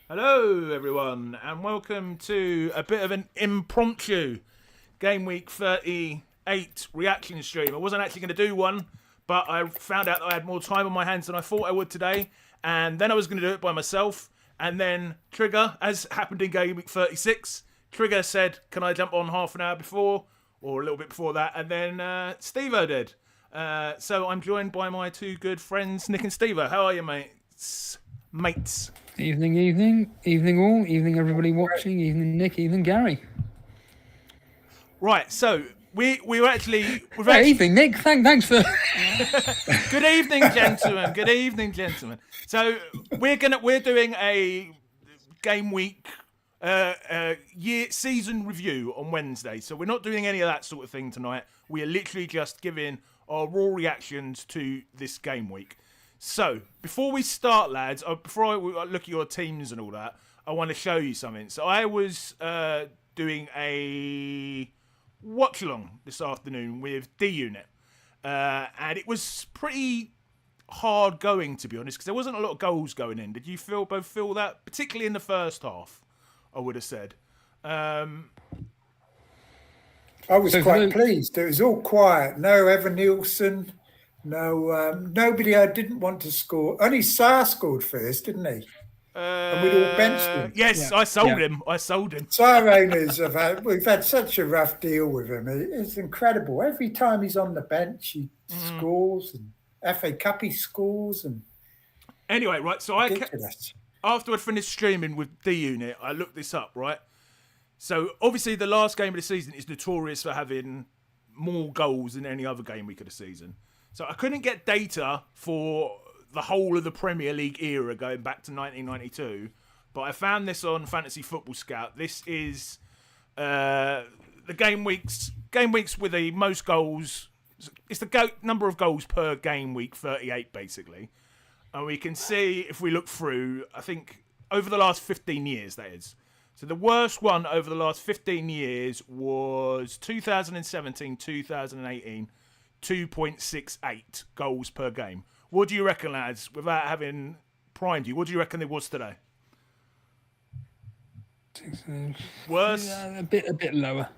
Hello, everyone, and welcome to a bit of an impromptu Gameweek 38 reaction stream. I wasn't actually going to do one, but I found out that I had more time on my hands than I thought I would today, and then I was going to do it by myself, and then Trigger, as happened in Gameweek 36, Trigger said, can I jump on half an hour before, or a little bit before that, and then Steve-O did. So I'm joined by my two good friends, Nick and Steve-O. How are you, mates? Evening all, evening everybody watching, evening Nick, evening Gary. Right, so we've actually evening Nick, thanks for. Good evening, gentlemen. Good evening, gentlemen. So we're doing a game week season review on Wednesday. So we're not doing any of that sort of thing tonight. We are literally just giving our raw reactions to this game week. So, before we start, lads, before I look at your teams and all that, I want to show you something. So, I was doing a watch-along this afternoon with D-Unit. And it was pretty hard going, to be honest, because there wasn't a lot of goals going in. Did you both feel that? Particularly in the first half, I would have said. I was quite pleased. It was all quiet. No Evan Nielsen. No, nobody I didn't want to score. Only Sarr scored first, didn't he? And we'd all benched him. Yes, yeah. I sold him. Sarr owners we've had such a rough deal with him. It's incredible. Every time he's on the bench, he scores, and FA Cup he scores. And anyway, right. So after I finished streaming with D Unit, I looked this up. Right. So obviously, the last game of the season is notorious for having more goals than any other game week of the season. So I couldn't get data for the whole of the Premier League era going back to 1992, but I found this on Fantasy Football Scout. This is the game weeks with the most goals. It's the number of goals per game week, 38 basically. And we can see, if we look through, I think over the last 15 years, that is. So the worst one over the last 15 years was 2017-2018. 2.68 goals per game. What do you reckon, lads, without having primed you? What do you reckon it was today? Worse? A bit lower.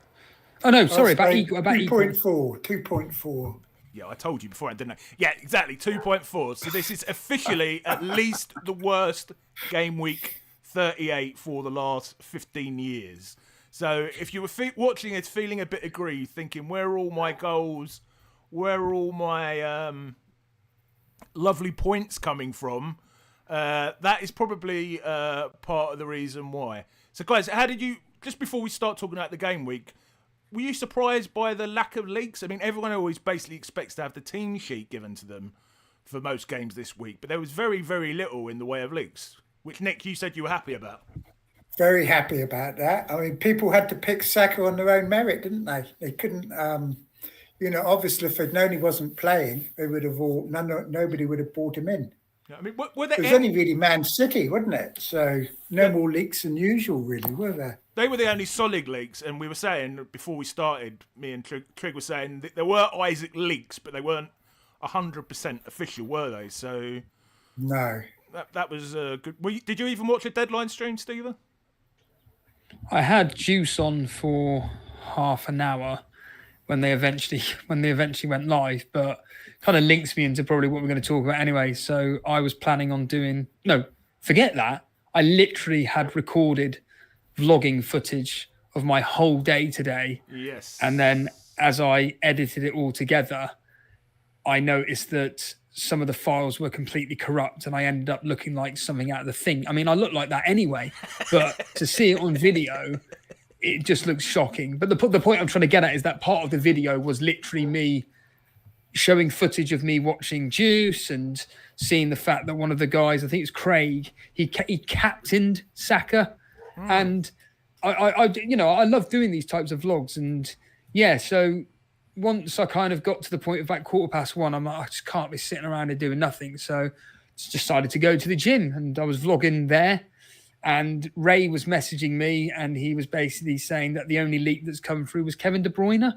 Oh, no, sorry, about 2.4. 2.4. Yeah, I told you before, didn't I? Yeah, exactly, 2.4. So this is officially at least the worst game week 38 for the last 15 years. So if you were watching it, feeling a bit aggrieved, thinking, where are all my goals? Where are all my lovely points coming from? That is probably part of the reason why. So, guys, how did you, just before we start talking about the game week, were you surprised by the lack of leaks? I mean, everyone always basically expects to have the team sheet given to them for most games this week, but there was very, very little in the way of leaks, which, Nick, you said you were happy about. Very happy about that. I mean, people had to pick Saka on their own merit, didn't they? They couldn't... obviously, if they'd known he wasn't playing, they would have nobody would have brought him in. Yeah, I mean, it was only really Man City, wasn't it? So no more leaks than usual, really, were there? They were the only solid leaks, and we were saying before we started, me and Trig were saying that there were Isaac leaks, but they weren't 100% official, were they? So no, that was good. Did you even watch a deadline stream, Steve? I had Juice on for half an hour when they eventually went live, but kind of links me into probably what we're going to talk about anyway. So I was planning on forget that. I literally had recorded vlogging footage of my whole day today. Yes. And then as I edited it all together, I noticed that some of the files were completely corrupt and I ended up looking like something out of The Thing. I mean, I look like that anyway, but to see it on video, it just looks shocking. But the point I'm trying to get at is that part of the video was literally me showing footage of me watching Juice and seeing the fact that one of the guys, I think it's Craig, he captained Saka. And I love doing these types of vlogs. And yeah, so once I kind of got to the point of about 1:15, I'm like, I just can't be sitting around and doing nothing. So just decided to go to the gym and I was vlogging there. And Ray was messaging me and he was basically saying that the only leak that's come through was Kevin De Bruyne.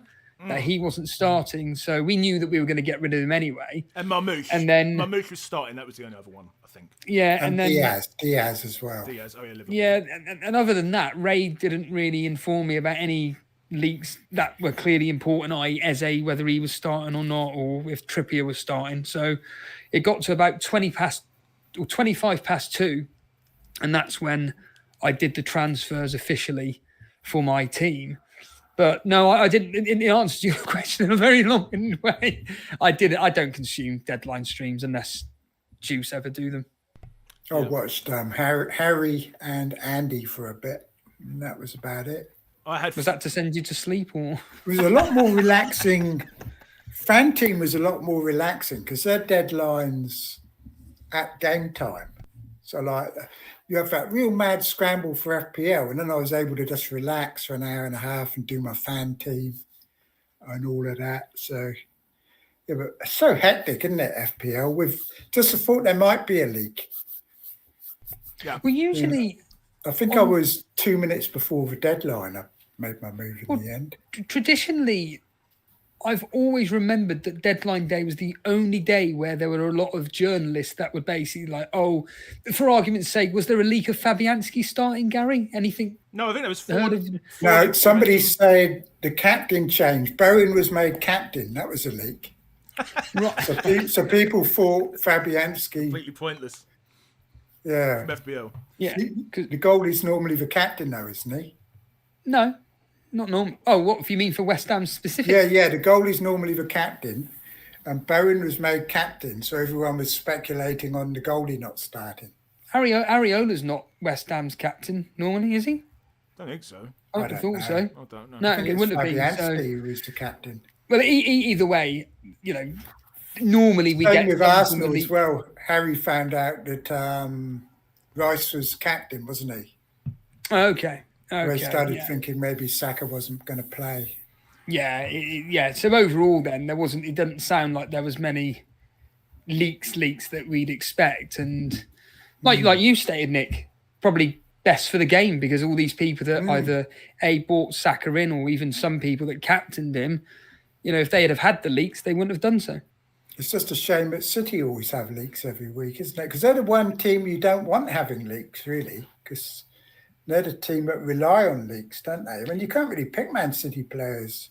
that he wasn't starting. So we knew that we were going to get rid of him anyway. And Marmouche. And then Marmouche was starting. That was the only other one, I think. Yeah, and then Diaz as well. Diaz. Oh yeah, Liverpool. Yeah, and other than that, Ray didn't really inform me about any leaks that were clearly important, i.e. Eze, whether he was starting or not, or if Trippier was starting. So it got to about 25 past 2, and that's when I did the transfers officially for my team. But no, I didn't. In answer to your question in a very long way, I don't consume deadline streams unless Juice ever do them. I watched Harry and Andy for a bit, and that was about it. Was that to send you to sleep, or? It was a lot more relaxing. Fan team was a lot more relaxing because their deadlines at game time. So like you have that real mad scramble for FPL, and then I was able to just relax for an hour and a half and do my fan team and all of that. So yeah, but it's so hectic, isn't it, FPL? With just the thought there might be a leak. Yeah. Well, usually... I think I was 2 minutes before the deadline. I made my move in the end. Traditionally, I've always remembered that deadline day was the only day where there were a lot of journalists that would basically like, oh, for argument's sake, was there a leak of Fabianski starting, Gary? Anything? No, I think there was four. No, somebody said the captain changed. Bowen was made captain. That was a leak. Right. So people thought Fabianski... Completely pointless. Yeah. From FPL. Yeah. The goalie's normally the captain, though, isn't he? No, not normal. Oh, what if you mean for West Ham specifically? Yeah. The goalie's normally the captain, and Bowen was made captain, so everyone was speculating on the goalie not starting. Ariola's not West Ham's captain normally, is he? I don't think so. I would have thought so. I don't know. No, I think it wouldn't have been. Fabianski who was the captain. Well, either way, normally we Same get with Arsenal as well. Harry found out that Rice was captain, wasn't he? Okay. They started thinking maybe Saka wasn't going to play. Yeah. So overall, then it doesn't sound like there was many leaks that we'd expect, and like you stated, Nick, probably best for the game because all these people that either bought Saka in or even some people that captained him, if they had the leaks, they wouldn't have done so. It's just a shame that City always have leaks every week, isn't it? Because they're the one team you don't want having leaks, really, because they're the team that rely on leaks, don't they? I mean, you can't really pick Man City players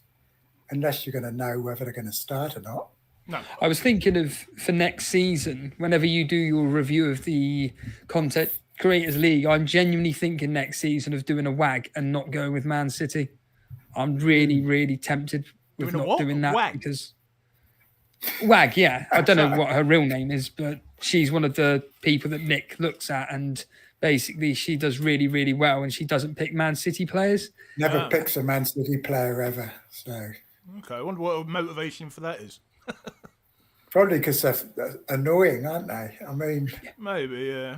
unless you're going to know whether they're going to start or not. No. I was thinking of, for next season, whenever you do your review of the Content Creators League, I'm genuinely thinking next season of doing a WAG and not going with Man City. I'm really, really tempted with not doing that WAG? because... WAG, yeah. I don't know what her real name is, but she's one of the people that Nick looks at, and basically she does really, really well, and she doesn't pick Man City players. Never picks a Man City player ever. So okay, I wonder what motivation for that is. Probably because they're annoying, aren't they? I mean, maybe, yeah.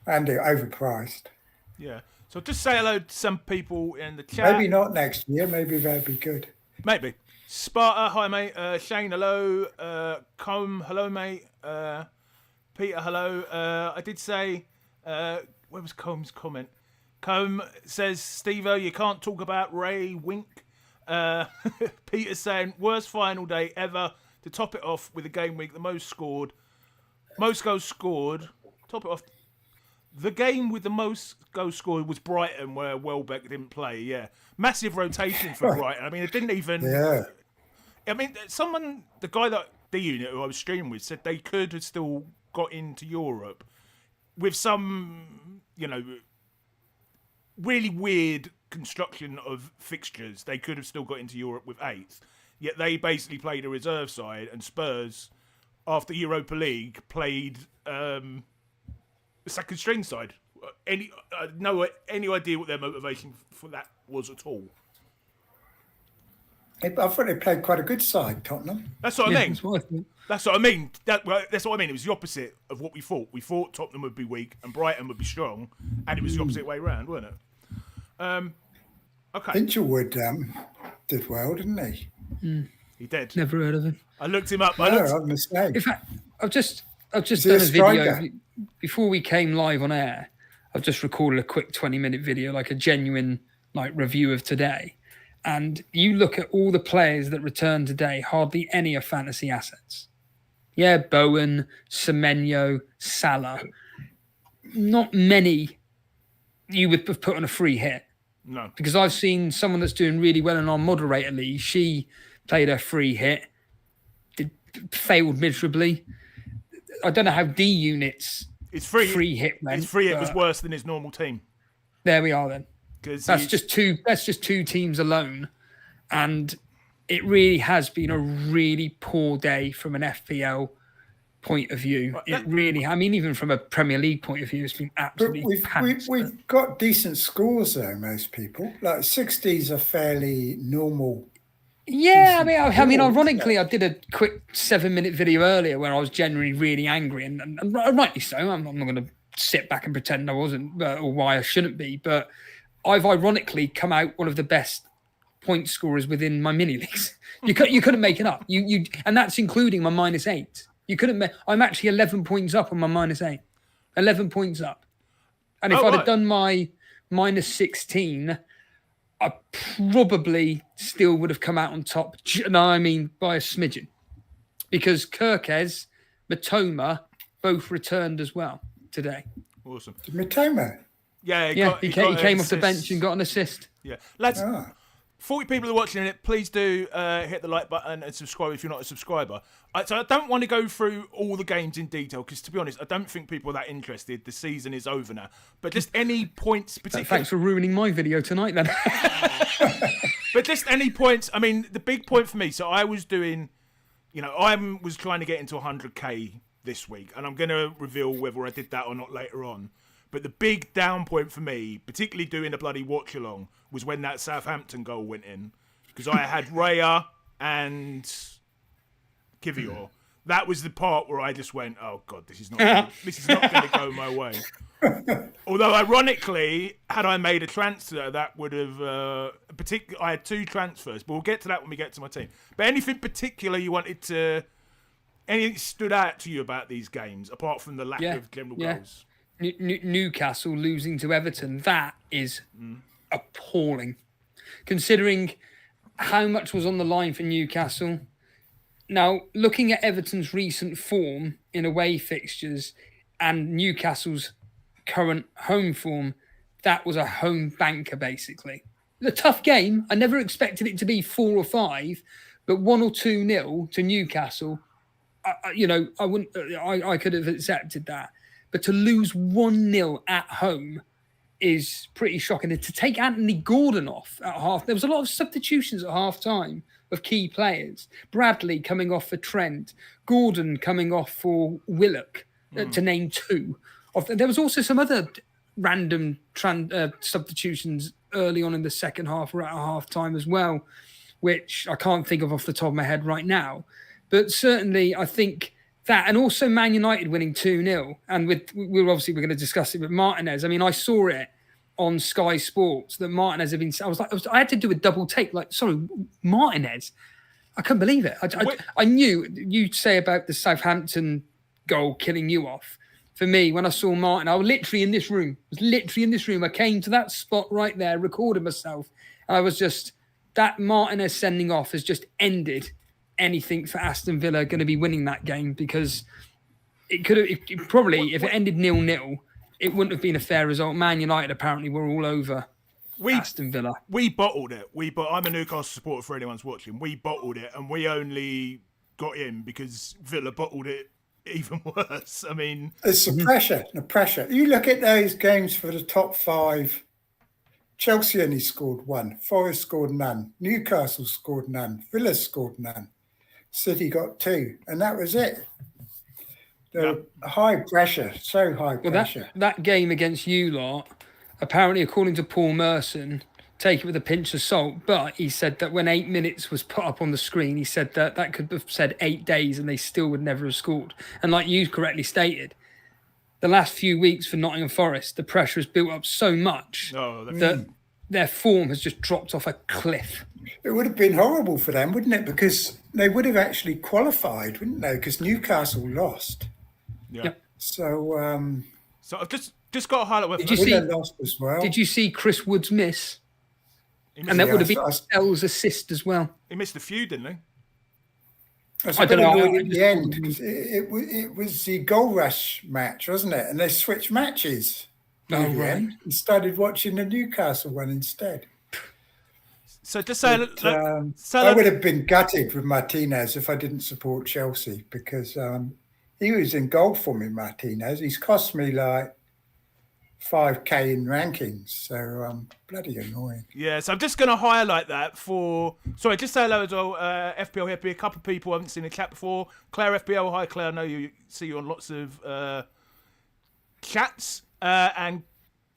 And they're overpriced. Yeah. So just say hello to some people in the chat. Maybe not next year. Maybe they'll be good. Maybe. Sparta, hi mate. Shane, hello. Combe, hello mate. Peter, hello. I did say, where was Combe's comment? Combe says, Steve-O, you can't talk about Ray, wink. Peter's saying, worst final day ever. To top it off with a game week, the most goals scored. Top it off. The game with the most goals scored was Brighton, where Welbeck didn't play. Yeah, massive rotation for Brighton. I mean, it didn't even. Yeah. I mean, the guy that the unit who I was streaming with said they could have still got into Europe with some, really weird construction of fixtures. They could have still got into Europe with 8th. Yet they basically played a reserve side, and Spurs, after Europa League, played the second string side. Any idea what their motivation for that was at all? I thought they played quite a good side, Tottenham. That's what I mean. That's what I mean. That's what I mean. It was the opposite of what we thought. We thought Tottenham would be weak and Brighton would be strong, and it was the opposite way round, wasn't it? Okay. Hinchelwood did well, didn't he? He did. Never heard of him. I looked him up. I'm mistaken. In fact, I've just done he a a video striker? before we came live on air. I've just recorded a quick 20-minute video, like a genuine review of today. And you look at all the players that returned today, hardly any are fantasy assets. Yeah, Bowen, Semenyo, Salah. Not many you would have put on a free hit. No. Because I've seen someone that's doing really well in our moderator league. She played her free hit, failed miserably. I don't know how D units free hit went. His free hit was worse than his normal team. There we are then. That's just two teams alone. And it really has been a really poor day from an FPL point of view. It really, I mean, even from a Premier League point of view, it's been absolutely we've got decent scores though, most people. Like 60s are fairly normal. Yeah, I mean, ironically, I did a quick 7-minute video earlier where I was generally really angry, and rightly so. I'm not going to sit back and pretend I wasn't, or why I shouldn't be. But I've ironically come out one of the best point scorers within my mini leagues. You couldn't make it up. And that's including my -8. You couldn't. I'm actually 11 points up on my -8. 11 points up. And if I'd have done my -16. I probably still would have come out on top. No, I mean by a smidgen, because Kirkes, Matoma both returned as well today. Awesome. Matoma? Yeah, he came off the bench and got an assist. Yeah, lads. 40 people are watching it. Please do hit the like button and subscribe if you're not a subscriber. So I don't want to go through all the games in detail because, to be honest, I don't think people are that interested. The season is over now. But just any points, particularly... Thanks for ruining my video tonight, then. But just any points. I mean, the big point for me, so I was doing... I was trying to get into 100k this week, and I'm going to reveal whether I did that or not later on. But the big down point for me, particularly doing a bloody watch-along, was when that Southampton goal went in. Because I had Raya and Kivior. That was the part where I just went, oh, God, this is not going to go my way. Although, ironically, had I made a transfer, that would have... I had 2 transfers, but we'll get to that when we get to my team. But anything particular you wanted to... Anything stood out to you about these games, apart from the lack of general goals? Newcastle losing to Everton, that is appalling. Considering how much was on the line for Newcastle. Now, looking at Everton's recent form in away fixtures and Newcastle's current home form, that was a home banker, basically. A tough game. I never expected it to be 4 or 5, but 1 or 2-0 to Newcastle, I could have accepted that. But to lose 1-0 at home is pretty shocking. And to take Anthony Gordon off at half, there was a lot of substitutions at half time of key players. Bradley coming off for Trent, Gordon coming off for Willock, to name 2. There was also some other random substitutions early on in the second half or at half time as well, which I can't think of off the top of my head right now. But certainly I think that, and also Man United winning 2-0. And we're going to discuss it with Martinez. I mean, I saw it on Sky Sports that Martinez had been. I had to do a double take. Like, sorry, Martinez. I couldn't believe it. I knew you'd say about the Southampton goal killing you off. For me, when I saw Martin, I was literally in this room. I came to that spot right there, recorded myself. And I was just, that Martinez sending off has just ended anything for Aston Villa going to be winning that game, because it could have probably, if it ended 0-0, it wouldn't have been a fair result. Man United apparently were all over Aston Villa. We bottled it. I'm a Newcastle supporter for anyone's watching. We bottled it, and we only got in because Villa bottled it even worse. I mean, it's the pressure. You look at those games for the top 5. Chelsea only scored 1. Forest scored none. Newcastle scored none. Villa scored none. City got 2, and that was it. High pressure, so high pressure. That game against you lot, apparently, according to Paul Merson, take it with a pinch of salt, but he said that when 8 minutes was put up on the screen, he said that could have said 8 days and they still would never have scored. And like you correctly stated, the last few weeks for Nottingham Forest, the pressure has built up so much that their form has just dropped off a cliff. It would have been horrible for them, wouldn't it? Because they would have actually qualified, wouldn't they? Because Newcastle lost. Yeah. So I've just got to highlight. Did you see Chris Wood's miss? And that would have been Stell's assist as well. He missed a few, didn't he? I don't know. At the end, because it was the goal rush match, wasn't it? And they switched matches. Oh, right. And started watching the Newcastle one instead. So just say, I would have been gutted with Martinez if I didn't support Chelsea, because he was in goal for me, Martinez. He's cost me like 5k in rankings, so bloody annoying. Yeah, so I'm just going to highlight that for... Sorry, just say hello as well. FPL Happy, a couple of people I haven't seen in the chat before. Claire FPL, hi Claire, I know you see you on lots of chats. And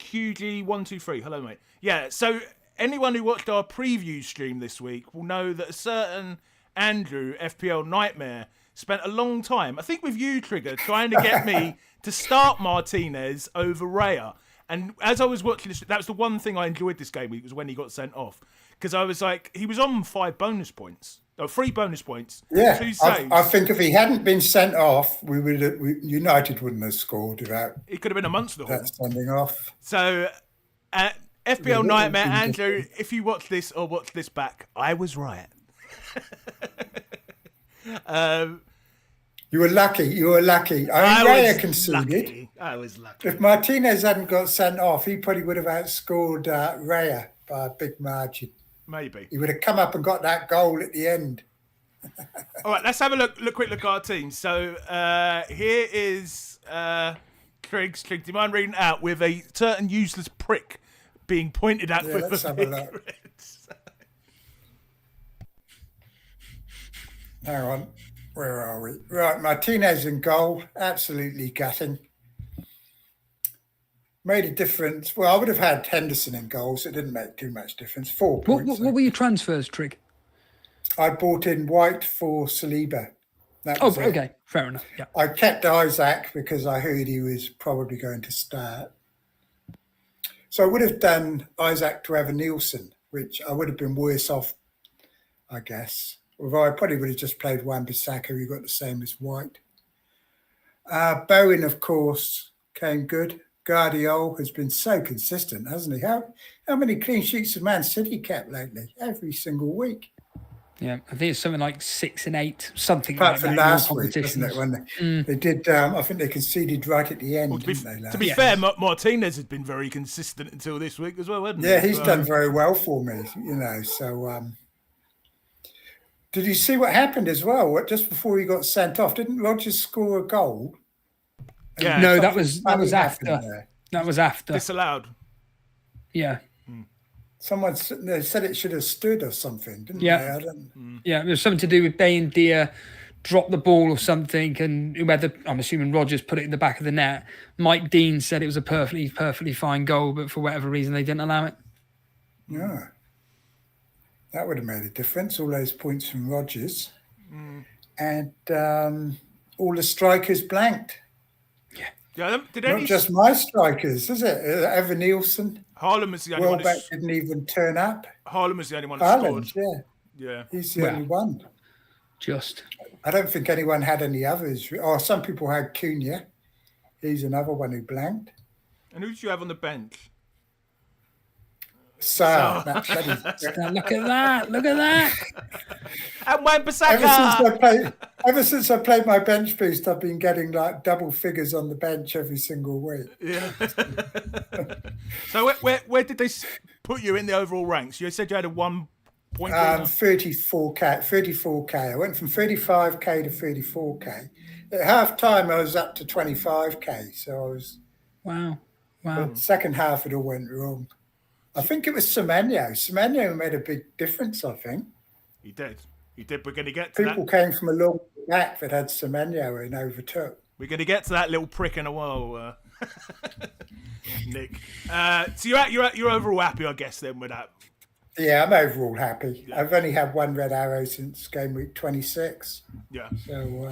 QG123, hello mate. Yeah, so anyone who watched our preview stream this week will know that a certain Andrew, FPL Nightmare, spent a long time, I think with you, Trigger, trying to get me to start Martinez over Raya. And as I was watching this, that was the one thing I enjoyed this game week, was when he got sent off. Because I was like, he was on 3 bonus points. Yeah, 2 saves. I think if he hadn't been sent off, United wouldn't have scored without. It could have been amongst the that sending off. So, FPL Nightmare, Andrew, if you watch this or watch this back, I was right. You were lucky. I mean, Raya conceded. I was lucky. If Martinez hadn't got sent off, he probably would have outscored Raya by a big margin. Maybe. He would have come up and got that goal at the end. All right, let's have a quick look at our team. So here is Triggs. Do you mind reading out with a certain useless prick being pointed at? Yeah, let's have a look. Hang on. Where are we? Right, Martinez in goal. Absolutely gutting. Made a difference. Well, I would have had Henderson in goals. It didn't make too much difference. 4 points. What were your transfers, Trig? I bought in White for Saliba. Okay. Fair enough. Yeah. I kept Isaac because I heard he was probably going to start. So I would have done Isaac to Evan Nielsen, which I would have been worse off, I guess. Although I probably would have just played Wan-Bissaka, who got the same as White. Bowen, of course, came good. Guardiola has been so consistent, hasn't he? How many clean sheets have Man City kept lately? Every single week. Yeah, I think it's something like 6 and 8, something apart like from that. Last week, wasn't it? When they did, I think they conceded right at the end, didn't they? To be fair, Martinez had been very consistent until this week as well, hadn't he? Yeah, he's done very well for me, so... Did you see what happened as well? Just before he got sent off, didn't Rodgers score a goal? Yeah, no, that was after. That was after. Disallowed. Yeah. They said it should have stood or something, didn't they? Yeah, it was something to do with Bain Deer dropped the ball or something, and whoever, I'm assuming Rodgers put it in the back of the net. Mike Dean said it was a perfectly fine goal, but for whatever reason they didn't allow it. Yeah. That would have made a difference, all those points from Rodgers. And all the strikers blanked. Yeah, not just my strikers, is it? Evan Nielsen. Haaland was the only one. Welbeck didn't even turn up. Haaland was the only one who scored. Yeah. He's the only one. I don't think anyone had any others. Oh, some people had Cunha. He's another one who blanked. And who did you have on the bench? Look at that. And Wan-Bissaka. Ever since I played my bench boost, I've been getting like double figures on the bench every single week. Yeah. So where did they put you in the overall ranks? You said you had a 1 point. 34k. I went from 35k to 34k. At half time, I was up to 25k. So I was. Wow. But second half, it all went wrong. I think it was Semenyo. Semenyo made a big difference, I think. He did. We're going to get to People came from a long back that had Semenyo and overtook. We're going to get to that little prick in a while, Nick. So you're overall happy, I guess, then, with that? Yeah, I'm overall happy. Yeah. I've only had 1 red arrow since game week 26. Yeah. So,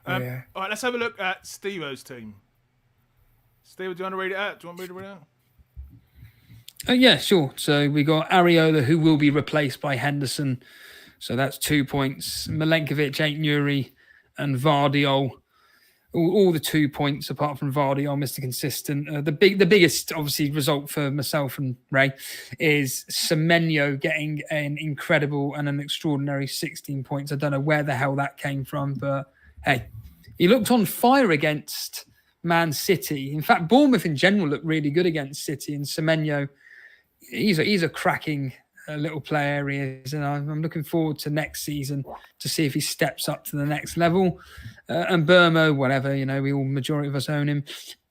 yeah. All right, let's have a look at Steve-O's team. Steve, do you want to read it out? Do you want me to read it out? Yeah, sure. So we got Areola, who will be replaced by Henderson. So that's 2 points. Milenkovic, Ait Nuri, and Vardiol. all the 2 points apart from Vardy are Mr. Consistent. The biggest, obviously, result for myself and Ray is Semenyo getting an incredible and an extraordinary 16 points. I don't know where the hell that came from, but hey, he looked on fire against Man City. In fact, Bournemouth in general looked really good against City, and Semenyo, he's a cracking little player he is, and I'm looking forward to next season to see if he steps up to the next level. And Burmo, whatever, majority of us own him.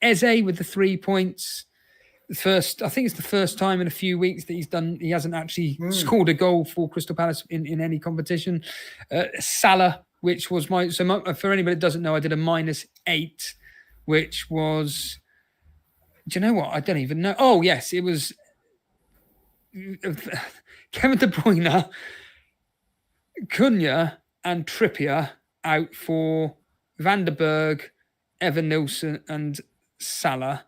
Eze with the 3 points. I think it's the first time in a few weeks that he hasn't actually scored a goal for Crystal Palace in any competition. Salah, which was for anybody that doesn't know, I did a -8, which was, do you know what? I don't even know. Oh yes, it was Kevin De Bruyne, Cunha and Trippier out for Van der Berg, Evan Nilsson and Salah.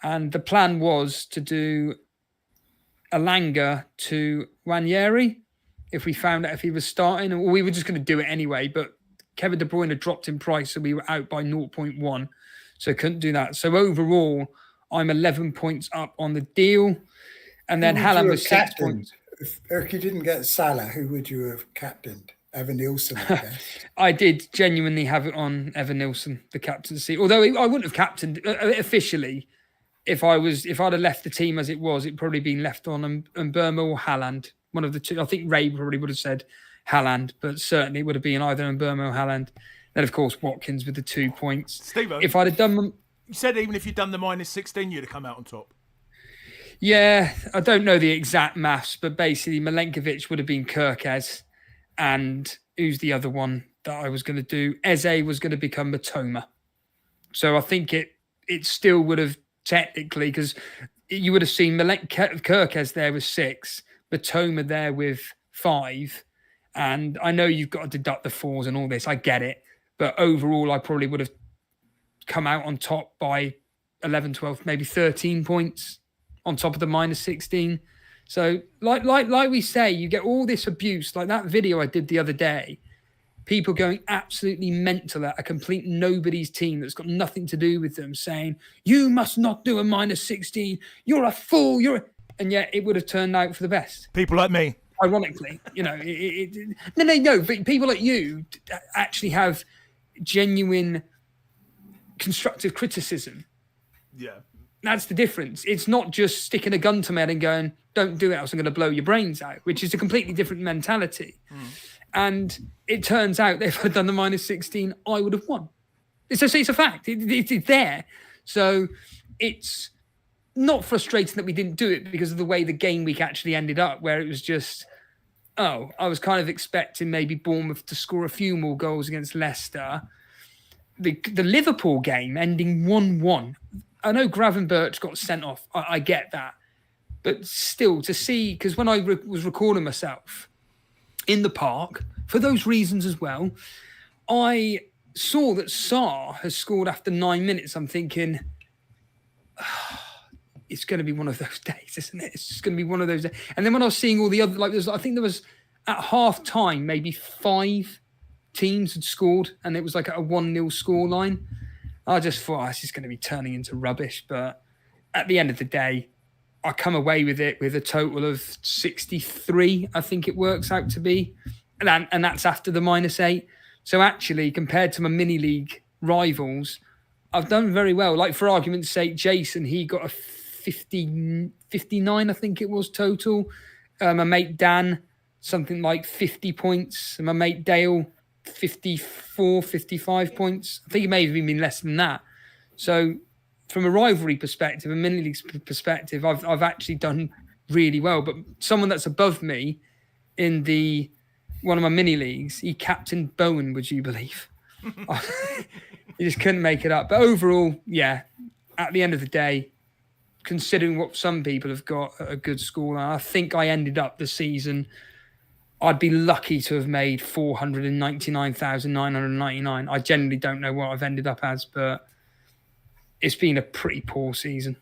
And the plan was to do Alanga to Wanyeri if we found out if he was starting. Or we were just going to do it anyway, but Kevin De Bruyne dropped in price, so we were out by 0.1. So couldn't do that. So overall, I'm 11 points up on the deal. And then Haaland was 6 points. If you didn't get Salah, who would you have captained? Evan Nilsson, I guess. I did genuinely have it on Evan Nilsson, the captaincy. Although I wouldn't have captained officially. If I'd have left the team as it was, it'd probably been left on Burma or Haaland. One of the two. I think Ray probably would have said Haaland, but certainly it would have been either Burma or Haaland. Then, of course, Watkins with the 2 points. Steve-o, if I'd have done... You said even if you'd done the -16, you'd have come out on top. Yeah, I don't know the exact maths, but basically Milenkovic would have been Kirkez, and who's the other one that I was going to do? Eze was going to become Matoma. So I think it still would have technically, because you would have seen Kirkez there with 6, Matoma there with 5, and I know you've got to deduct the 4s and all this. I get it, but overall, I probably would have come out on top by 11, 12, maybe 13 points. On top of the -16. So like we say, you get all this abuse, like that video I did the other day, people going absolutely mental at a complete nobody's team that's got nothing to do with them, saying, you must not do a -16, you're a fool, and yet it would have turned out for the best. People like me. Ironically, no, but people like you actually have genuine constructive criticism. Yeah. That's the difference. It's not just sticking a gun to me and going, don't do it, else I'm going to blow your brains out, which is a completely different mentality. And it turns out that if I'd done the -16, I would have won. It's a fact. It's there. So it's not frustrating that we didn't do it because of the way the game week actually ended up, where it was just, I was kind of expecting maybe Bournemouth to score a few more goals against Leicester. The Liverpool game ending 1-1. I know Gravenberch got sent off. I get that. But still, to see, because when I was recording myself in the park, for those reasons as well, I saw that Sarr has scored after 9 minutes. I'm thinking, it's going to be one of those days, isn't it? It's just going to be one of those days. And then when I was seeing all the other, I think there was at half time, maybe 5 teams had scored, and it was like at a 1-0 scoreline. I just thought, this is going to be turning into rubbish. But at the end of the day, I come away with it with a total of 63, I think it works out to be. And that's after the -8. So actually, compared to my mini-league rivals, I've done very well. Like, for argument's sake, Jason, he got a 59, I think it was, total. My mate Dan, something like 50 points. And my mate Dale, 54, 55 points. I think it may have even been less than that. So from a rivalry perspective, a mini league perspective, I've actually done really well. But someone that's above me in one of my mini leagues, he captained Bowen, would you believe? He just couldn't make it up. But overall, yeah, at the end of the day, considering what some people have got a good score, I think I ended up the season, I'd be lucky to have made 499,999. I generally don't know what I've ended up as, but it's been a pretty poor season.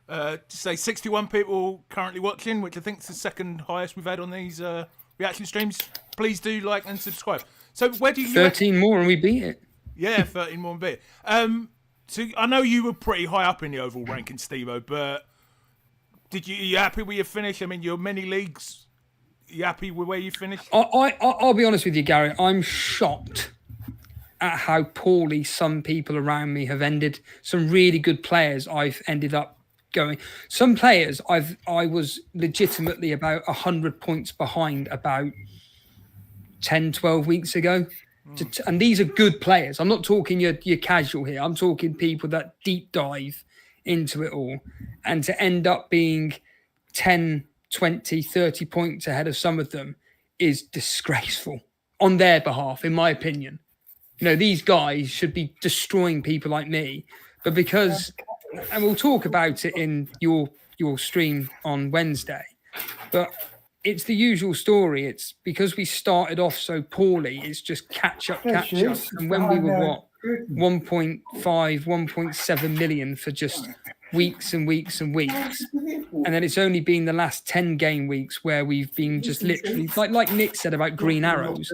To say 61 people currently watching, which I think is the second highest we've had on these reaction streams. Please do like and subscribe. So where do you... 13 more and we beat it. Yeah, 13 more bit. So I know you were pretty high up in the overall ranking, Steve-O, but are you happy with your finish? I mean, your mini leagues, you happy with where you finished? I'll be honest with you, Gary. I'm shocked at how poorly some people around me have ended. Some really good players I've ended up going. Some players I was legitimately about 100 points behind about 10, 12 weeks ago. And these are good players. I'm not talking your casual here. I'm talking people that deep dive into it all. And to end up being 10, 20, 30 points ahead of some of them is disgraceful on their behalf, in my opinion. You know, these guys should be destroying people like me. But because, and we'll talk about it in your stream on Wednesday, but it's the usual story. It's because we started off so poorly, it's just catch up. And when we were 1.5, 1.7 million for just weeks and weeks and weeks. And then it's only been the last 10 game weeks where we've been just literally, like Nick said about green arrows.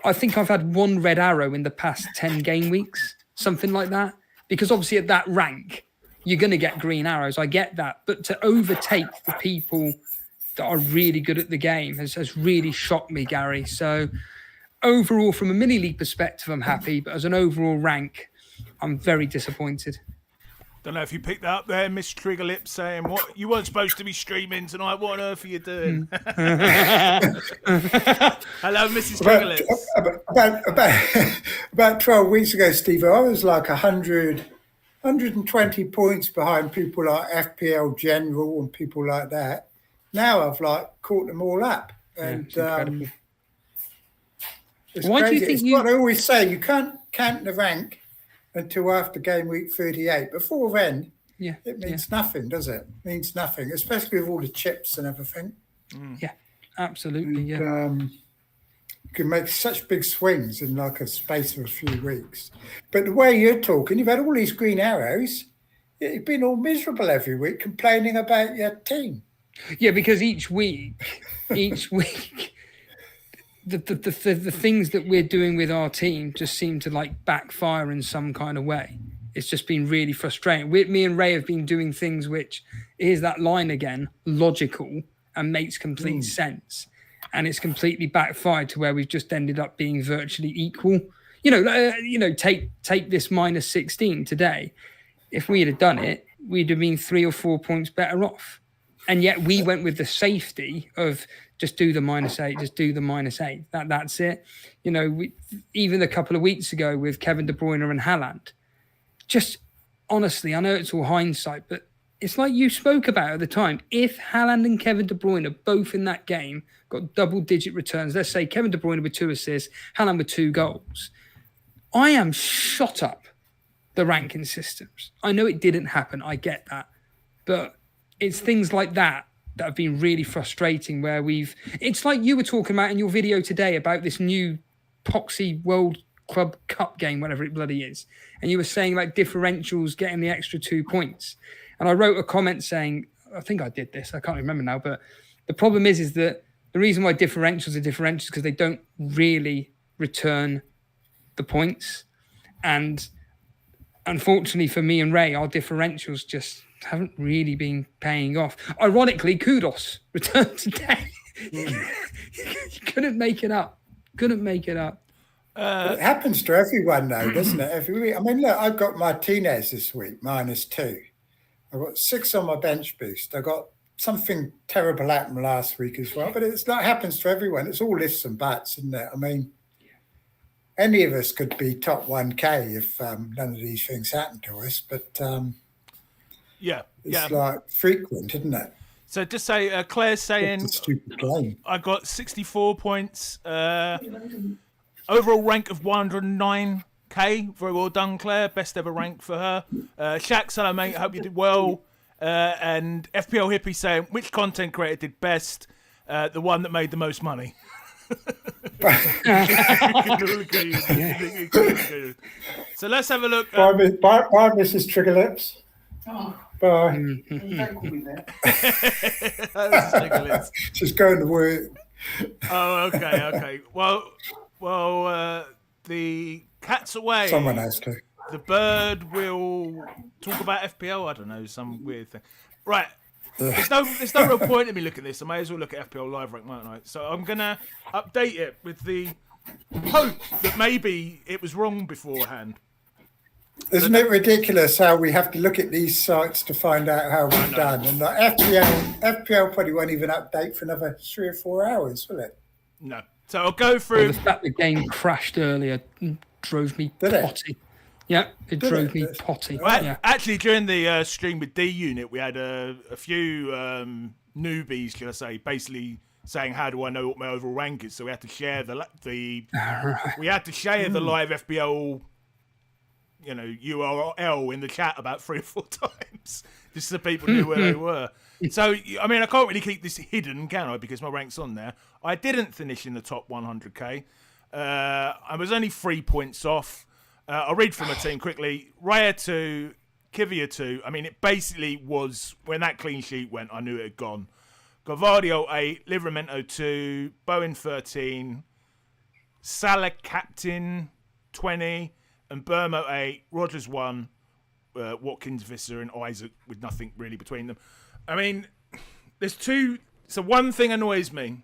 I think I've had one red arrow in the past 10 game weeks, something like that. Because obviously at that rank, you're going to get green arrows. I get that. But to overtake the people that are really good at the game has really shocked me, Gary. So overall, from a mini league perspective, I'm happy. But as an overall rank, I'm very disappointed. Don't know if you picked that up there, Miss Triggerlips, saying what you weren't supposed to be streaming tonight. What on earth are you doing? Hello, Mrs. Triggerlips. About 12 weeks ago, Steve, I was like 120 points behind people like FPL General and people like that. Now I've like caught them all up, and it's Why crazy. do you think it's what I always say: you can't count the rank until after game week 38. Before then, it means nothing, does it? It means nothing, especially with all the chips and everything. Yeah, absolutely. And, you can make such big swings in like a space of a few weeks. But the way you're talking, you've had all these green arrows. You've been all miserable every week, complaining about your team. Yeah, because each week, the things that we're doing with our team just seem to like backfire in some kind of way. It's just been really frustrating. Me and Ray have been doing things which, here's that line again, logical and makes complete sense. And it's completely backfired to where we've just ended up being virtually equal. Take this minus 16 today. If we had done it, we'd have been 3 or 4 points better off. And yet we went with the safety of just do the -8, just do the -8. That's it. You know, even a couple of weeks ago with Kevin De Bruyne and Haaland, just honestly, I know it's all hindsight, but it's like you spoke about at the time. If Haaland and Kevin De Bruyne both in that game got double-digit returns, let's say Kevin De Bruyne with 2 assists, Haaland with 2 goals, I am shot up the ranking systems. I know it didn't happen. I get that. But it's things like that have been really frustrating where it's like you were talking about in your video today about this new Poxy World Club Cup game, whatever it bloody is. And you were saying like differentials getting the extra 2 points. And I wrote a comment saying, I think I did this, I can't remember now, but the problem is that the reason why differentials are differentials is because they don't really return the points. And unfortunately for me and Ray, our differentials just haven't really been paying off. Ironically, Kudos returned today. You couldn't make it up. It happens to everyone though, doesn't it? Every week. I mean, look, I've got Martinez this week, -2. I've got 6 on my bench boost. I got something terrible happened last week as well, but it's not happens to everyone. It's all ifs and buts, isn't it? I mean, any of us could be top 1K if none of these things happen to us, but it's like frequent, isn't it? So just say, Claire's saying, it's a stupid game. I got 64 points, overall rank of 109k. Very well done, Claire. Best ever rank for her. Shaq, hello mate, hope you did well. And FPL Hippie saying, which content creator did best? The one that made the most money. So let's have a look. Bye, Mrs. Triggerlips. Bye. She's going to work. Oh, okay. Well, the Cat's away. Someone has to. The bird will talk about FPL. I don't know, some weird thing. Right. There's no real point in me looking at this. I may as well look at FPL Live Rank, mightn't I? So I'm gonna update it with the hope that maybe it was wrong beforehand. Isn't it ridiculous how we have to look at these sites to find out how we've done? And like FPL probably won't even update for another 3 or 4 hours, will it? No. So I'll go through. Well, the fact the game crashed earlier drove me potty. Yeah, it drove me potty. Well, yeah. Actually, during the stream with D Unit, we had a few newbies, should I say, basically saying, "How do I know what my overall rank is?" So we had to share the live FPL, URL in the chat about 3 or 4 times, just so people knew where they were. So, I mean, I can't really keep this hidden, can I? Because my rank's on there. I didn't finish in the top 100k. I was only 3 points off. I'll read from a team quickly. Raya 2, Kivia 2. I mean, it basically was, when that clean sheet went, I knew it had gone. Gavardio 8, Livramento 2, Bowen 13, Salah Captain 20, and Burmo 8, Rogers 1, Watkins, Visser, and Isaac with nothing really between them. I mean, there's two. So one thing annoys me,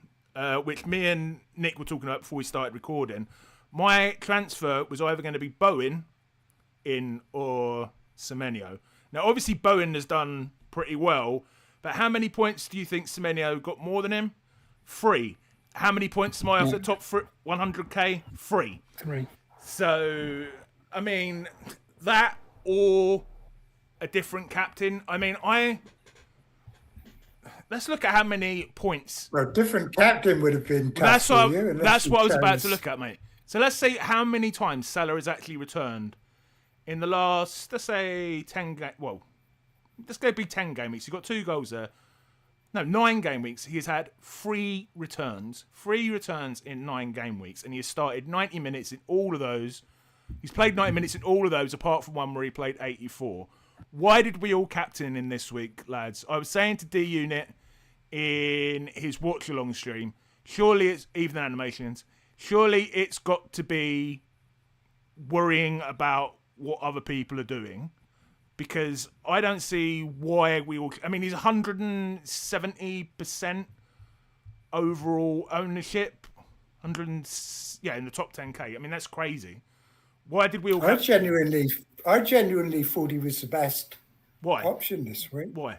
which me and Nick were talking about before we started recording. My transfer was either going to be Bowen in or Semenyo. Now, obviously, Bowen has done pretty well, but how many points do you think Semenyo got more than him? 3. How many points am I off the top 100k? 3. 3. So, I mean, that or a different captain. I mean, let's look at how many points. Well, different captain would have been tough That's for you. That's what I was about to look at, mate. So let's say how many times Salah has actually returned in the last, let's say, 10 game. Well, let's go be 10 game weeks. He got 2 goals there. No, 9 game weeks. He has had 3 returns. 3 returns in 9 game weeks, and he has started 90 minutes in all of those. He's played 90 minutes in all of those, apart from one where he played 84. Why did we all captain in this week, lads? I was saying to D Unit in his watch along stream, surely it's even animations. Surely it's got to be worrying about what other people are doing, because I don't see why we all. I mean, he's 170% overall ownership, in the top 10k. I mean, that's crazy. Why did we all? I genuinely thought he was the best option this week. Why?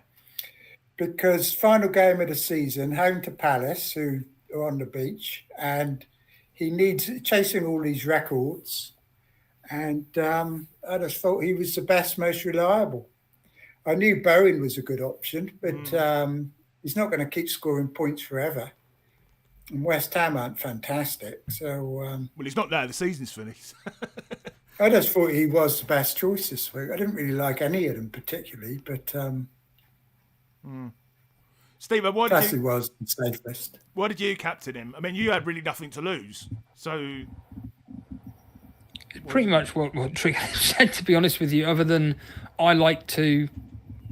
Because final game of the season, home to Palace, who are on the beach, and he needs chasing all these records. And I just thought he was the best, most reliable. I knew Bowen was a good option, but he's not going to keep scoring points forever. And West Ham aren't fantastic. So well, he's not there. The season's finished. I just thought he was the best choice this week. I didn't really like any of them particularly, but Steve, why did he was the safest. Why did you captain him? I mean, you had really nothing to lose, so pretty much what Triggerlips said, to be honest with you, other than I like to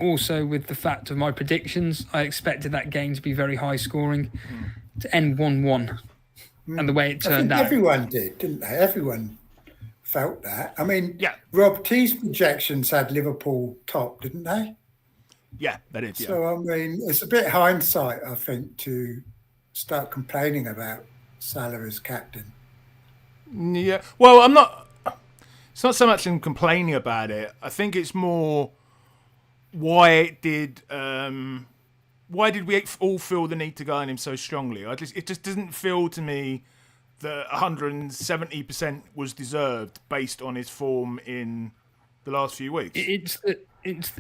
also, with the fact of my predictions, I expected that game to be very high scoring, to end 1-1. And the way it turned out. Everyone did, didn't they? Everyone felt that. I mean, Rob T's projections had Liverpool top, didn't they? Yeah, that is. Yeah. So, I mean, it's a bit hindsight, I think, to start complaining about Salah as captain. Yeah. Well, I'm not. It's not so much in complaining about it. I think it's more why did we all feel the need to go on him so strongly? It just doesn't feel to me that 170% was deserved based on his form in the last few weeks. It's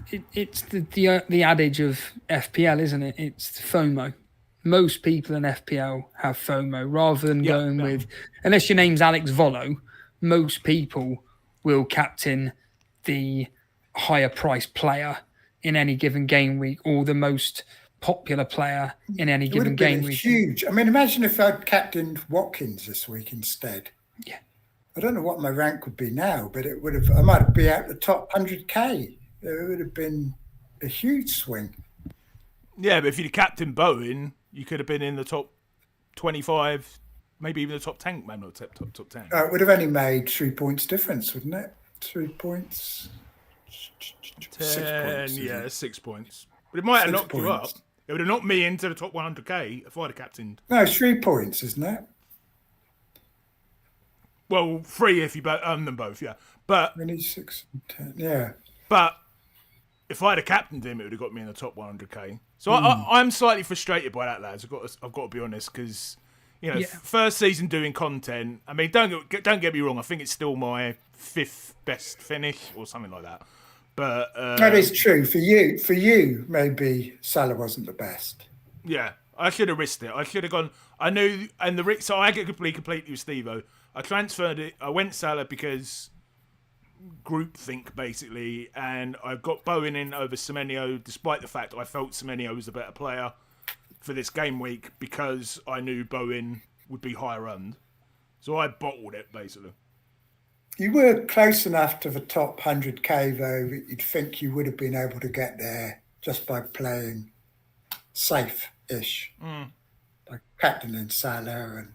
the adage of FPL, isn't it? It's FOMO. Most people in FPL have FOMO rather than going with, unless your name's Alex Volo, most people will captain the higher price player in any given game week or the most popular player in any given game week. Huge. I mean, imagine if I'd captained Watkins this week instead. Yeah. I don't know what my rank would be now, but it would have. I might be at the top 100k. It would have been a huge swing. Yeah, but if you'd captained Bowen, you could have been in the top 25 maybe even the top 10, maybe not top 10. It would have only made 3 points difference, wouldn't it? 3 points. 6 points. Yeah, 6 points. But it might have 6 knocked you up. points. It would have knocked me into the top 100k if I'd have captained. No, 3 points, isn't it? Well, 3 if you own them both, yeah. But Really, 6 and 10. Yeah. But if I'd have captained him, it would have got me in the top 100k. So I'm slightly frustrated by that, lads. I've got to be honest, because first season doing content. I mean, don't get me wrong. I think it's still my 5th best finish or something like that. But that is true for you. For you, maybe Salah wasn't the best. Yeah, I should have risked it. I should have gone. I knew, so I get completely with Steve-O. I transferred it. I went Salah because groupthink basically, and I got Bowen in over Semenyo, despite the fact I felt Semenyo was a better player for this game week because I knew Bowen would be higher owned. So I bottled it basically. You were close enough to the top 100k though that you'd think you would have been able to get there just by playing safe-ish, like captaining Salah, and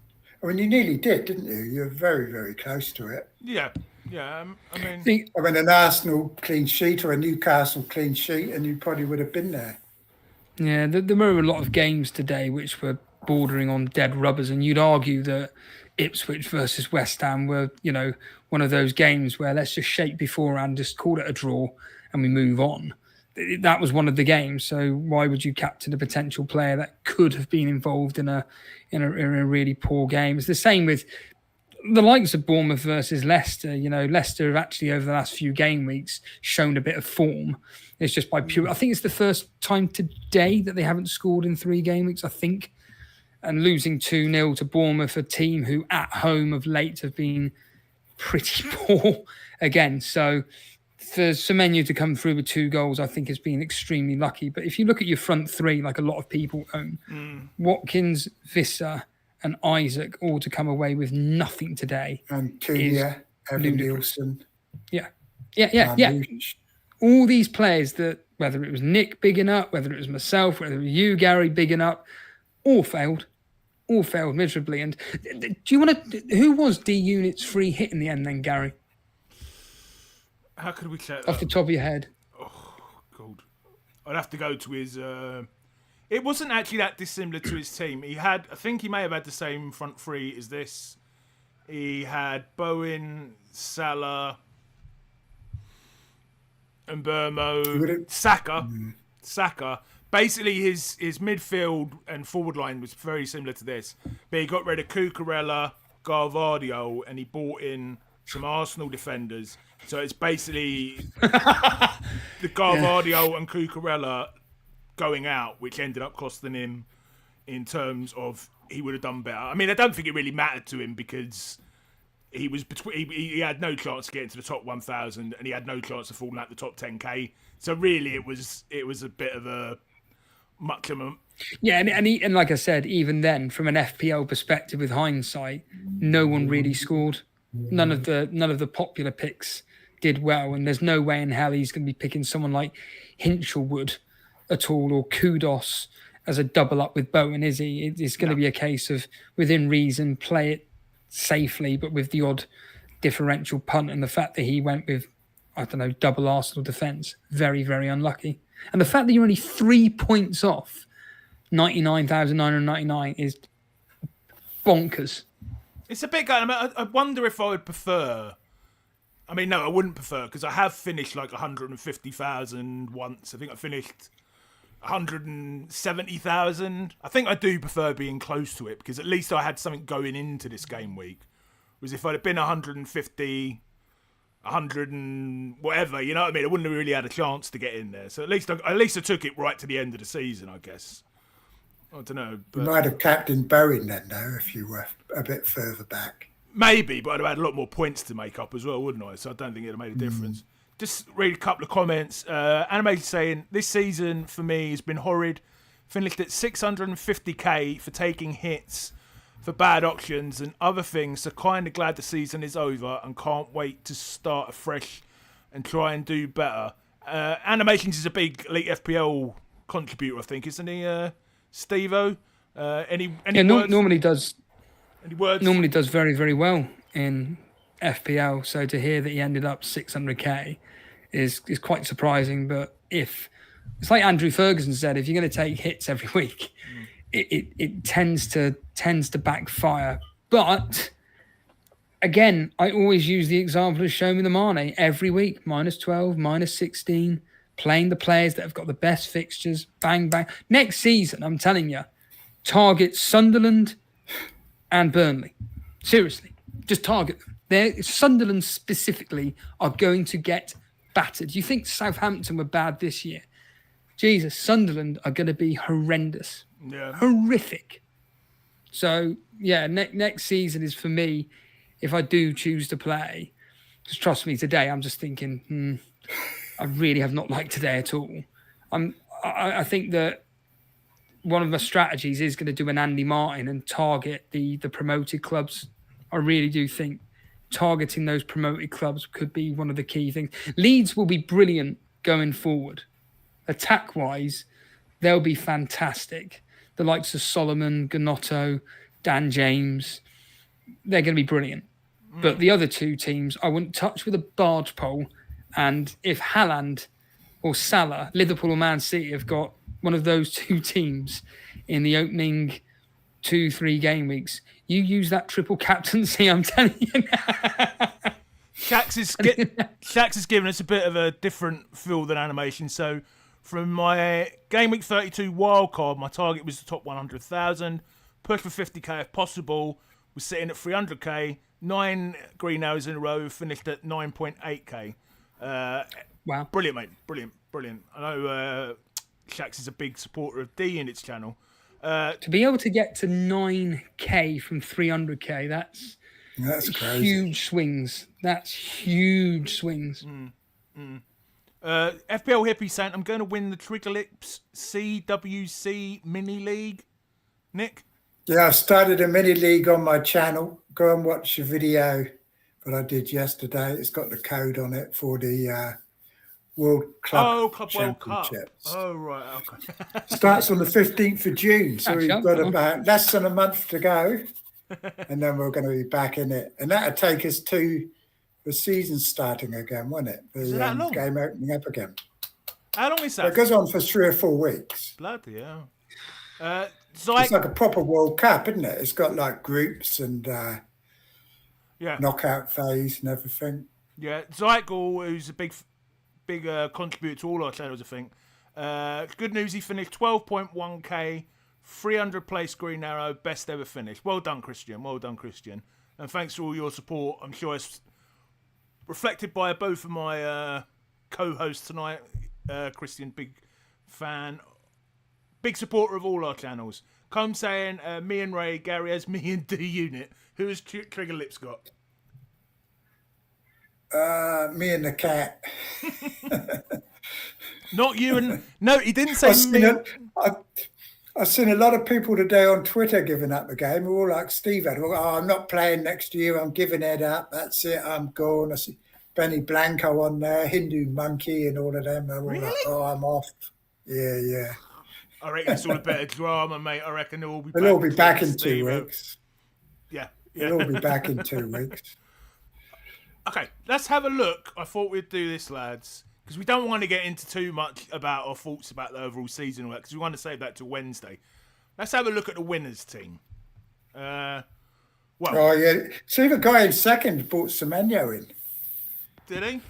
I mean you nearly did, didn't you? You were very, very close to it. Yeah. I mean, an Arsenal clean sheet or a Newcastle clean sheet, and you probably would have been there. Yeah, there were a lot of games today which were bordering on dead rubbers, and you'd argue that Ipswich versus West Ham were, one of those games where let's just shake beforehand, just call it a draw, and we move on. That was one of the games. So why would you captain a potential player that could have been involved in a really poor game? It's the same with the likes of Bournemouth versus Leicester. Leicester have actually over the last few game weeks shown a bit of form. It's just by pure. I think it's the first time today that they haven't scored in 3 game weeks, I think. And losing 2-0 to Bournemouth, a team who at home of late have been pretty poor again. So for Semenyo to come through with 2 goals, I think has been extremely lucky. But if you look at your front 3, like a lot of people own, Watkins, Visser and Isaac all to come away with nothing today. And Cunha, Evan Nielsen. Yeah. All these players that, whether it was Nick bigging up, whether it was myself, whether it was you, Gary, bigging up, all failed miserably. And do you want to? Who was D Unit's free hit in the end then, Gary? How could we check that? Off the top of your head? Oh God, I'd have to go to his. It wasn't actually that dissimilar to his team. I think he may have had the same front 3 as this. He had Bowen, Salah, and Burmo, Saka. Basically, his midfield and forward line was very similar to this. But he got rid of Cucurella, Garvadio, and he bought in some Arsenal defenders. So it's basically the Garvadio and Cucurella going out, which ended up costing him in terms of he would have done better. I mean, I don't think it really mattered to him because he was he had no chance to get into the top 1,000 and he had no chance of falling out the top 10k. So really, it was a bit of a maximum. Yeah, and like I said, even then, from an FPL perspective, with hindsight, no one really scored. None of the popular picks did well, and there's no way in hell he's going to be picking someone like Hinchelwood at all, or Kudos as a double up with Bowen, is he? It's going to be a case of, within reason, play it safely, but with the odd differential punt, and the fact that he went with, I don't know, double Arsenal defence, very, very unlucky. And the fact that you're only 3 points off 99,999 is bonkers. It's a bit good. I wonder if I would prefer. I mean, no, I wouldn't prefer, because I have finished like 150,000 once. I think I finished 170,000. I think I do prefer being close to it, because at least I had something going into this game week. Whereas if I'd have been 150, 100 and whatever, you know what I mean? I wouldn't have really had a chance to get in there. So at least I took it right to the end of the season, I guess. I don't know. But you might have captained Bowen then, though, if you were a bit further back. Maybe, but I'd have had a lot more points to make up as well, wouldn't I? So I don't think it'd have made a difference. Just read a couple of comments. Animated saying, this season for me has been horrid. Finished at 650k for taking hits for bad options and other things. So kind of glad the season is over and can't wait to start afresh and try and do better. Animations is a big Elite FPL contributor, I think, isn't he, Steve-O? Any words? Normally does Any words? Normally does very, very well in FPL. So to hear that he ended up 600k is quite surprising. But if it's like Andrew Ferguson said, if you're going to take hits every week, it tends to backfire. But again, I always use the example of Show Me the Mane every week, -12, -16, playing the players that have got the best fixtures, bang, bang. Next season, I'm telling you, target Sunderland and Burnley. Seriously, just target them. Sunderland specifically are going to get battered. You think Southampton were bad this year? Jesus, Sunderland are going to be horrendous. Yeah. Horrific. So, yeah, next season is for me, if I do choose to play, just trust me, today I'm just thinking, I really have not liked today at all. I think that one of my strategies is going to do an Andy Martin and target the promoted clubs. I really do think targeting those promoted clubs could be one of the key things. Leeds will be brilliant going forward. Attack-wise, they'll be fantastic. The likes of Solomon, Gnotto, Dan James, they're going to be brilliant. But the other two teams, I wouldn't touch with a barge pole. And if Haaland or Salah, Liverpool or Man City have got one of those two teams in the opening 2-3 game weeks, you use that triple captaincy, I'm telling you now. Shax is giving us a bit of a different feel than animation. So from my Gameweek 32 wildcard, my target was the top 100,000. Push for 50k if possible. Was sitting at 300k. 9 green arrows in a row. Finished at 9.8k. Wow. Brilliant, mate. Brilliant. I know Shax is a big supporter of D in its channel. To be able to get to 9k from 300k, that's crazy. Huge swings. That's huge swings. FPL Hippie saying, I'm going to win the Triggerlips CWC mini league. Nick? Yeah, I started a mini league on my channel. Go and watch the video that I did yesterday. It's got the code on it for the World Club Championships. Oh, right. Okay. Starts on the 15th of June. So we've got about less than a month to go. And then we're going to be back in it. And that'll take us to the season starting again, won't it? The game opening up again. How long is that? It goes on for 3 or 4 weeks. Bloody hell. It's like a proper World Cup, isn't it? It's got like groups and knockout phase and everything. Yeah, Zykel, who's a big contributor to all our channels, I think. Good news, he finished 12.1k, 300 place green arrow, best ever finish. Well done, Christian. And thanks for all your support. I'm sure it's reflected by both of my co-hosts tonight. Christian, big fan. Big supporter of all our channels. Come saying, me and Ray, Gary has me and D Unit. Who has Triggerlips got? Me and the cat. Not you and... No, he didn't say I've seen a lot of people today on Twitter giving up the game. We're all like Steve had. I'm not playing next year. I'm giving it up. That's it. I'm gone. I see Benny Blanco on there, Hindu Monkey and all of them. They're all like, I'm off. Yeah. I reckon it's all a bit of drama, mate. I reckon they'll all be back in 2 weeks. Yeah. They'll all be back in 2 weeks. Okay, let's have a look. I thought we'd do this, lads, because we don't want to get into too much about our thoughts about the overall season, because we want to save that to Wednesday. Let's have a look at the winners team. So the guy in second brought Semenyo in. Did he?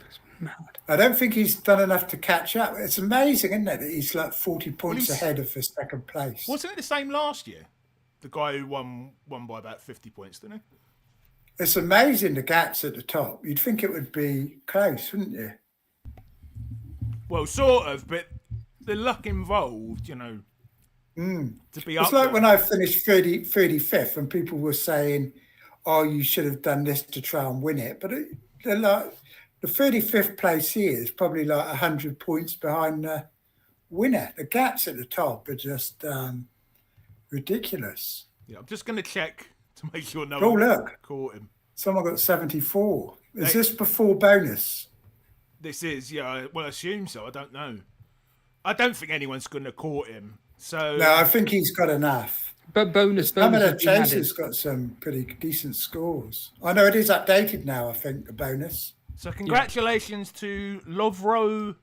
I don't think he's done enough to catch up. It's amazing, isn't it, that he's like 40 points ahead of the second place. Wasn't it the same last year? The guy who won by about 50 points, didn't he? It's amazing, the gaps at the top. You'd think it would be close, wouldn't you? Well, sort of, but the luck involved, to be up It's like when I finished 35th and people were saying, you should have done this to try and win it. But they're like... The 35th place here is probably like 100 points behind the winner. The gaps at the top are just ridiculous. Yeah, I'm just going to check to make sure no one caught him. Someone got 74. Is this before bonus? This is, I assume so. I don't know. I don't think anyone's going to caught him. So no, I think he's got enough. But bonus. Some of the have been added. chasers got some pretty decent scores. I know it is updated now, I think, the bonus. So congratulations to Lovro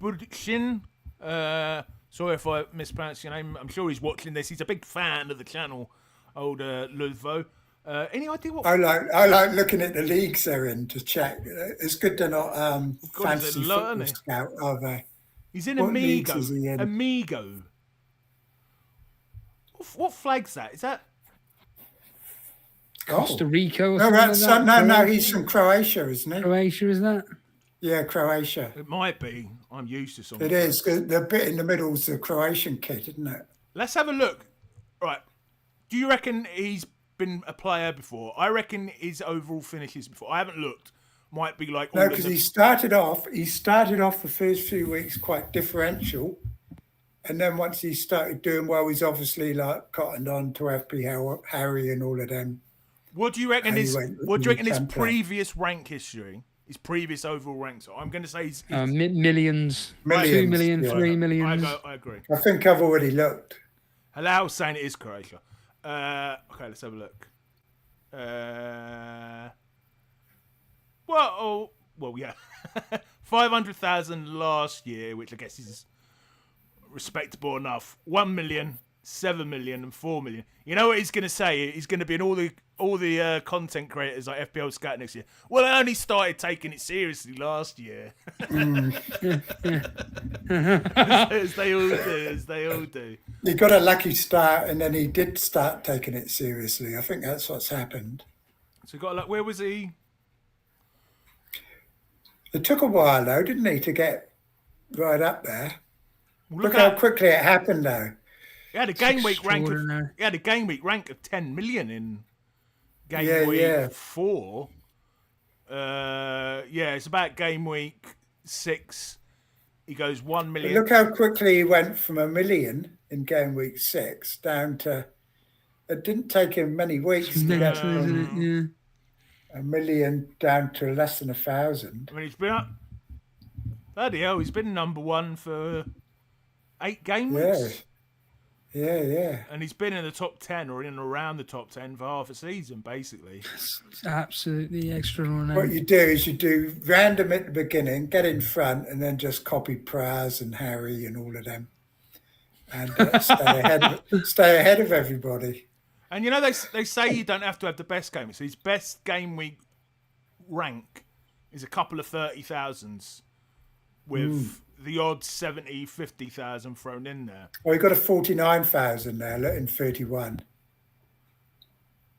Budshin. Sorry if I mispronounced your name. I'm sure he's watching this. He's a big fan of the channel, old Lovro. Any idea what? I like looking at the leagues they're in to check. It's good they're not fantasy football scout, are they? He's in What Amigo. leagues is he in? Amigo. What flag's that? Is that? Costa Rica or No, something like that? no, he's from Croatia, isn't he? Croatia, is that? Yeah, Croatia. It might be. I'm used to something. It is. The bit in the middle is the Croatian kid, isn't it? Let's have a look. Right. Do you reckon he's been a player before? I reckon his overall finishes before. I haven't looked. Might be like no, because he started off the first few weeks quite differential, and then once he started doing well, he's obviously like cottoned on to FPL Harry and all of them. What do you reckon his previous rank history? His previous overall rank. So I'm going to say he's millions, 2 million, 3 million. I agree. I think I've already looked. Halal's saying it is Croatia. Okay, let's have a look. Well, yeah. 500,000 last year, which I guess is respectable enough. 1 million, 7 million, and 4 million. You know what he's going to say? He's going to be in all the content creators like FPL Scout next year. Well, I only started taking it seriously last year. As they all do. He got a lucky start, and then he did start taking it seriously. I think that's what's happened. So where was he? It took a while, though, didn't he, to get right up there? Well, look how quickly it happened, though. He had a Gameweek rank of 10 million in Gameweek 4. It's about Gameweek 6. He goes 1 million. But look how quickly he went from 1 million in Gameweek 6 down to. It didn't take him many weeks to get from 1 million down to less than 1,000. I mean, he's been up. Bloody hell, he's been number one for 8 game weeks. Yeah. And he's been in the top 10 or in and around the top 10 for half a season, basically. It's absolutely extraordinary. What you do is you do random at the beginning, get in front, and then just copy Praz and Harry and all of them, and stay ahead of everybody. And you know they say you don't have to have the best game. So his best game week rank is a couple of 30,000s with the odd 70, 50,000 thrown in there. Oh, he got a 49,000 there in 31.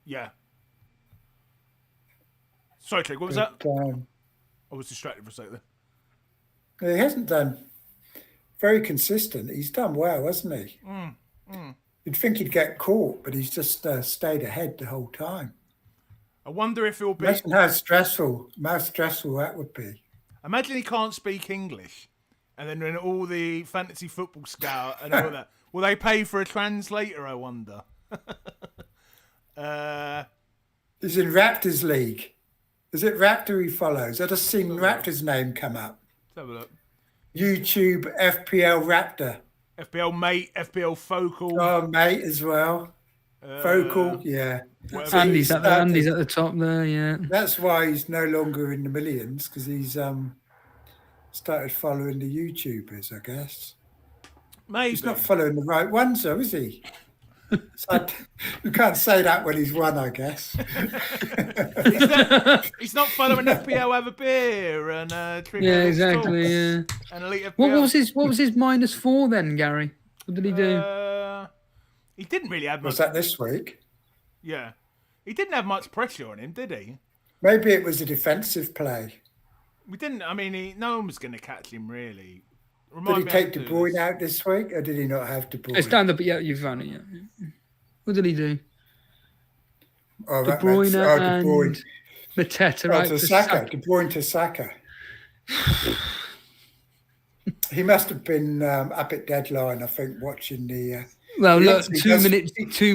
Yeah. Sorry, Trig, what was that? I was distracted for a second. He hasn't done very consistent. He's done well, hasn't he? You'd think he'd get caught, but he's just stayed ahead the whole time. I wonder if he'll be. Imagine how stressful that would be. Imagine he can't speak English, and then in all the fantasy football scout and all that. Will they pay for a translator? I wonder. He's in Raptors League. Is it Raptor he follows? I just seen Raptor's name come up. Let's have a look. YouTube FPL Raptor. FPL Mate, FPL Focal. Oh, Mate as well. Focal, yeah. Andy's at the top there, yeah. That's why he's no longer in the millions, because he's started following the YouTubers, I guess. Maybe. He's not following the right ones, though, is he? So you can't say that when he's won, I guess. He's not following FPL Have a Beer and Triggerlips. Yeah, exactly. Yeah. And Elite FPL. What was his -4 then, Gary? What did he do? He didn't really have much. Was that this week? Yeah, he didn't have much pressure on him, did he? Maybe it was a defensive play. We didn't. I mean, no one was going to catch him really. Did he take De Bruyne out this week, or did he not have De Bruyne? It's down but yeah, you've run it. Yeah. What did he do? Oh, De Bruyne and Mateta out to Saka. De Bruyne to Saka. He must have been up at deadline, I think, watching the. Well, look, 2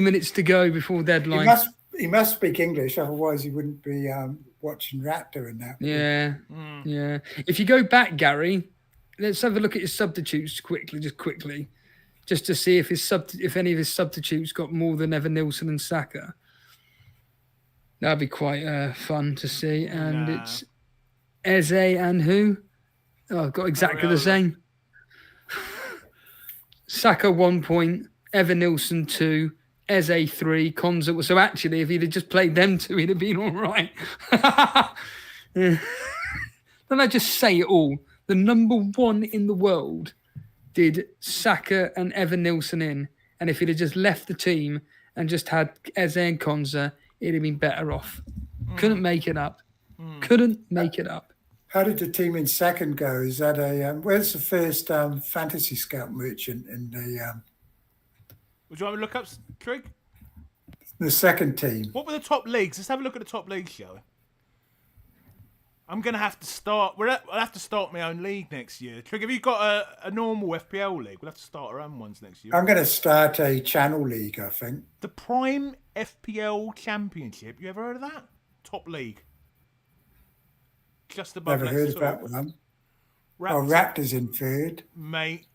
minutes to go before deadline. He must speak English, otherwise he wouldn't be watching Raptor and that. Yeah, yeah. If you go back, Gary, let's have a look at his substitutes quickly. just to see if any of his substitutes got more than Evan Nilsson and Saka. That'd be quite fun to see. And it's Eze and who? Oh, I've got exactly the same. Saka 1 point, Evan Nilsson 2, Eze 3, Konza. So actually, if he'd have just played them two, he'd have been all right. Don't I just say it all? The number one in the world did Saka and Evan Nilsson in. And if he'd have just left the team and just had Eze and Konza, he'd have been better off. Couldn't make it up. Couldn't make it up. How did the team in second go? Is that where's the first fantasy scout merchant in the... Would you want me to look up, Trig? The second team. What were the top leagues? Let's have a look at the top leagues, shall we? I'm going to have to start... I'll have to start my own league next year. Trig, have you got a normal FPL league? We'll have to start our own ones next year. I'm going to start a channel league, I think. The Prime FPL Championship. You ever heard of that? Top league. Just above. Never heard of that one. Raptors in third. Mate,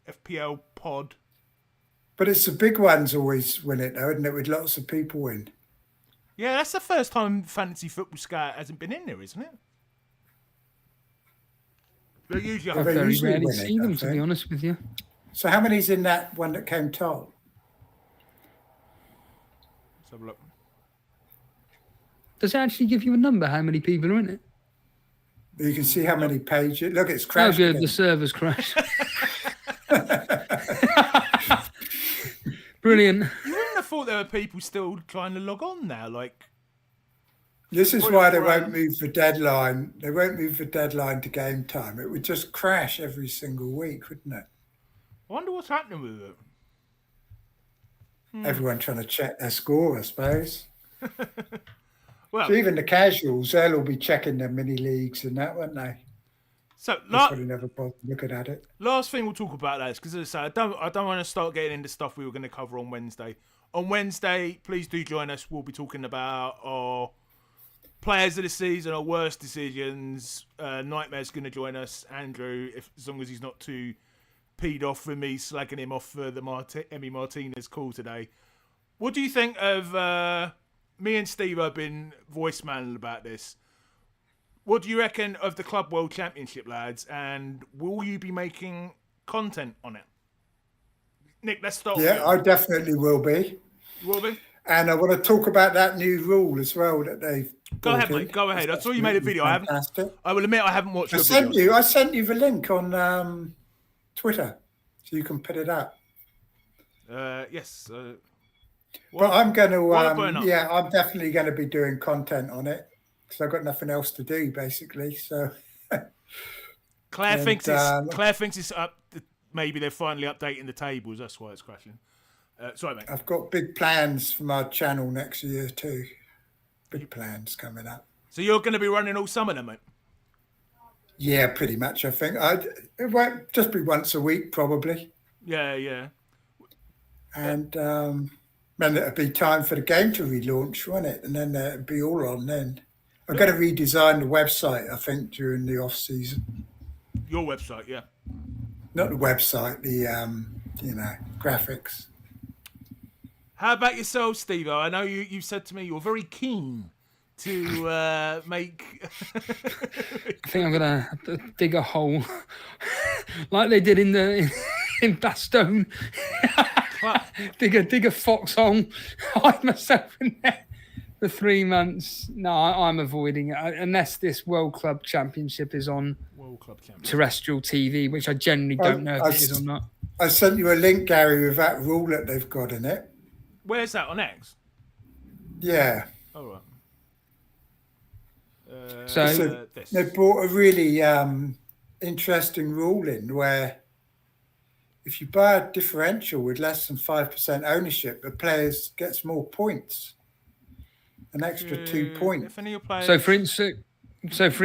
FPL pod. But it's the big ones always win it, though, isn't it? With lots of people in. Yeah, that's the first time Fantasy Football Scout hasn't been in there, isn't it? They usually I very rarely see them, to be honest with you. So how many's in that one that came top? Let's have a look. Does it actually give you a number, how many people are in it? You can see how many pages. Look, it's crashed. How good the servers crash. Brilliant. You wouldn't have thought there were people still trying to log on now, like... This is why they won't move the deadline. They won't move the deadline to game time. It would just crash every single week, wouldn't it? I wonder what's happening with it. Everyone trying to check their score, I suppose. Well, so even the casuals, they'll all be checking their mini leagues and that, won't they? So probably never bothered looking at it. Last thing we'll talk about that is because as I say, I don't want to start getting into stuff we were going to cover on Wednesday. On Wednesday, please do join us. We'll be talking about our players of the season, our worst decisions. Nightmare's going to join us, Andrew, as long as he's not too peed off with me slagging him off for the Emmy Martinez call today. What do you think of? Me and Steve have been voicemailing about this. What do you reckon of the Club World Championship, lads? And will you be making content on it? Nick, let's start with you. I definitely will be. You will be? And I want to talk about that new rule as well that they've... Go ahead, mate. Go ahead. I saw you made a video. I will admit I haven't watched your video. I sent you the link on Twitter so you can put it up. Yes. But I'm going to... I'm definitely going to be doing content on it. Because I've got nothing else to do, basically. So Claire thinks it's up. Maybe they're finally updating the tables. That's why it's crashing. Sorry, mate. I've got big plans for my channel next year too. Big plans coming up. So you're going to be running all summer, then, mate? Yeah, pretty much. I think it won't just be once a week, probably. Yeah. And then it'll be time for the game to relaunch, won't it? And then it'll be all on then. I'm going to redesign the website, I think, during the off season. Your website, yeah. Not the website, the graphics. How about yourself, Steve? I know you said to me you're very keen to make. I think I'm gonna have to dig a hole, like they did in Bastogne. dig a foxhole, hide myself in there. For 3 months, no, I'm avoiding it unless this World Club Championship is on terrestrial TV, which I generally don't know if it is or not. I sent you a link, Gary, with that rule that they've got in it. Where's that, on X? Yeah. All right. So they brought a really interesting rule in where if you buy a differential with less than 5% ownership, the player gets more points. An extra 2 points. So for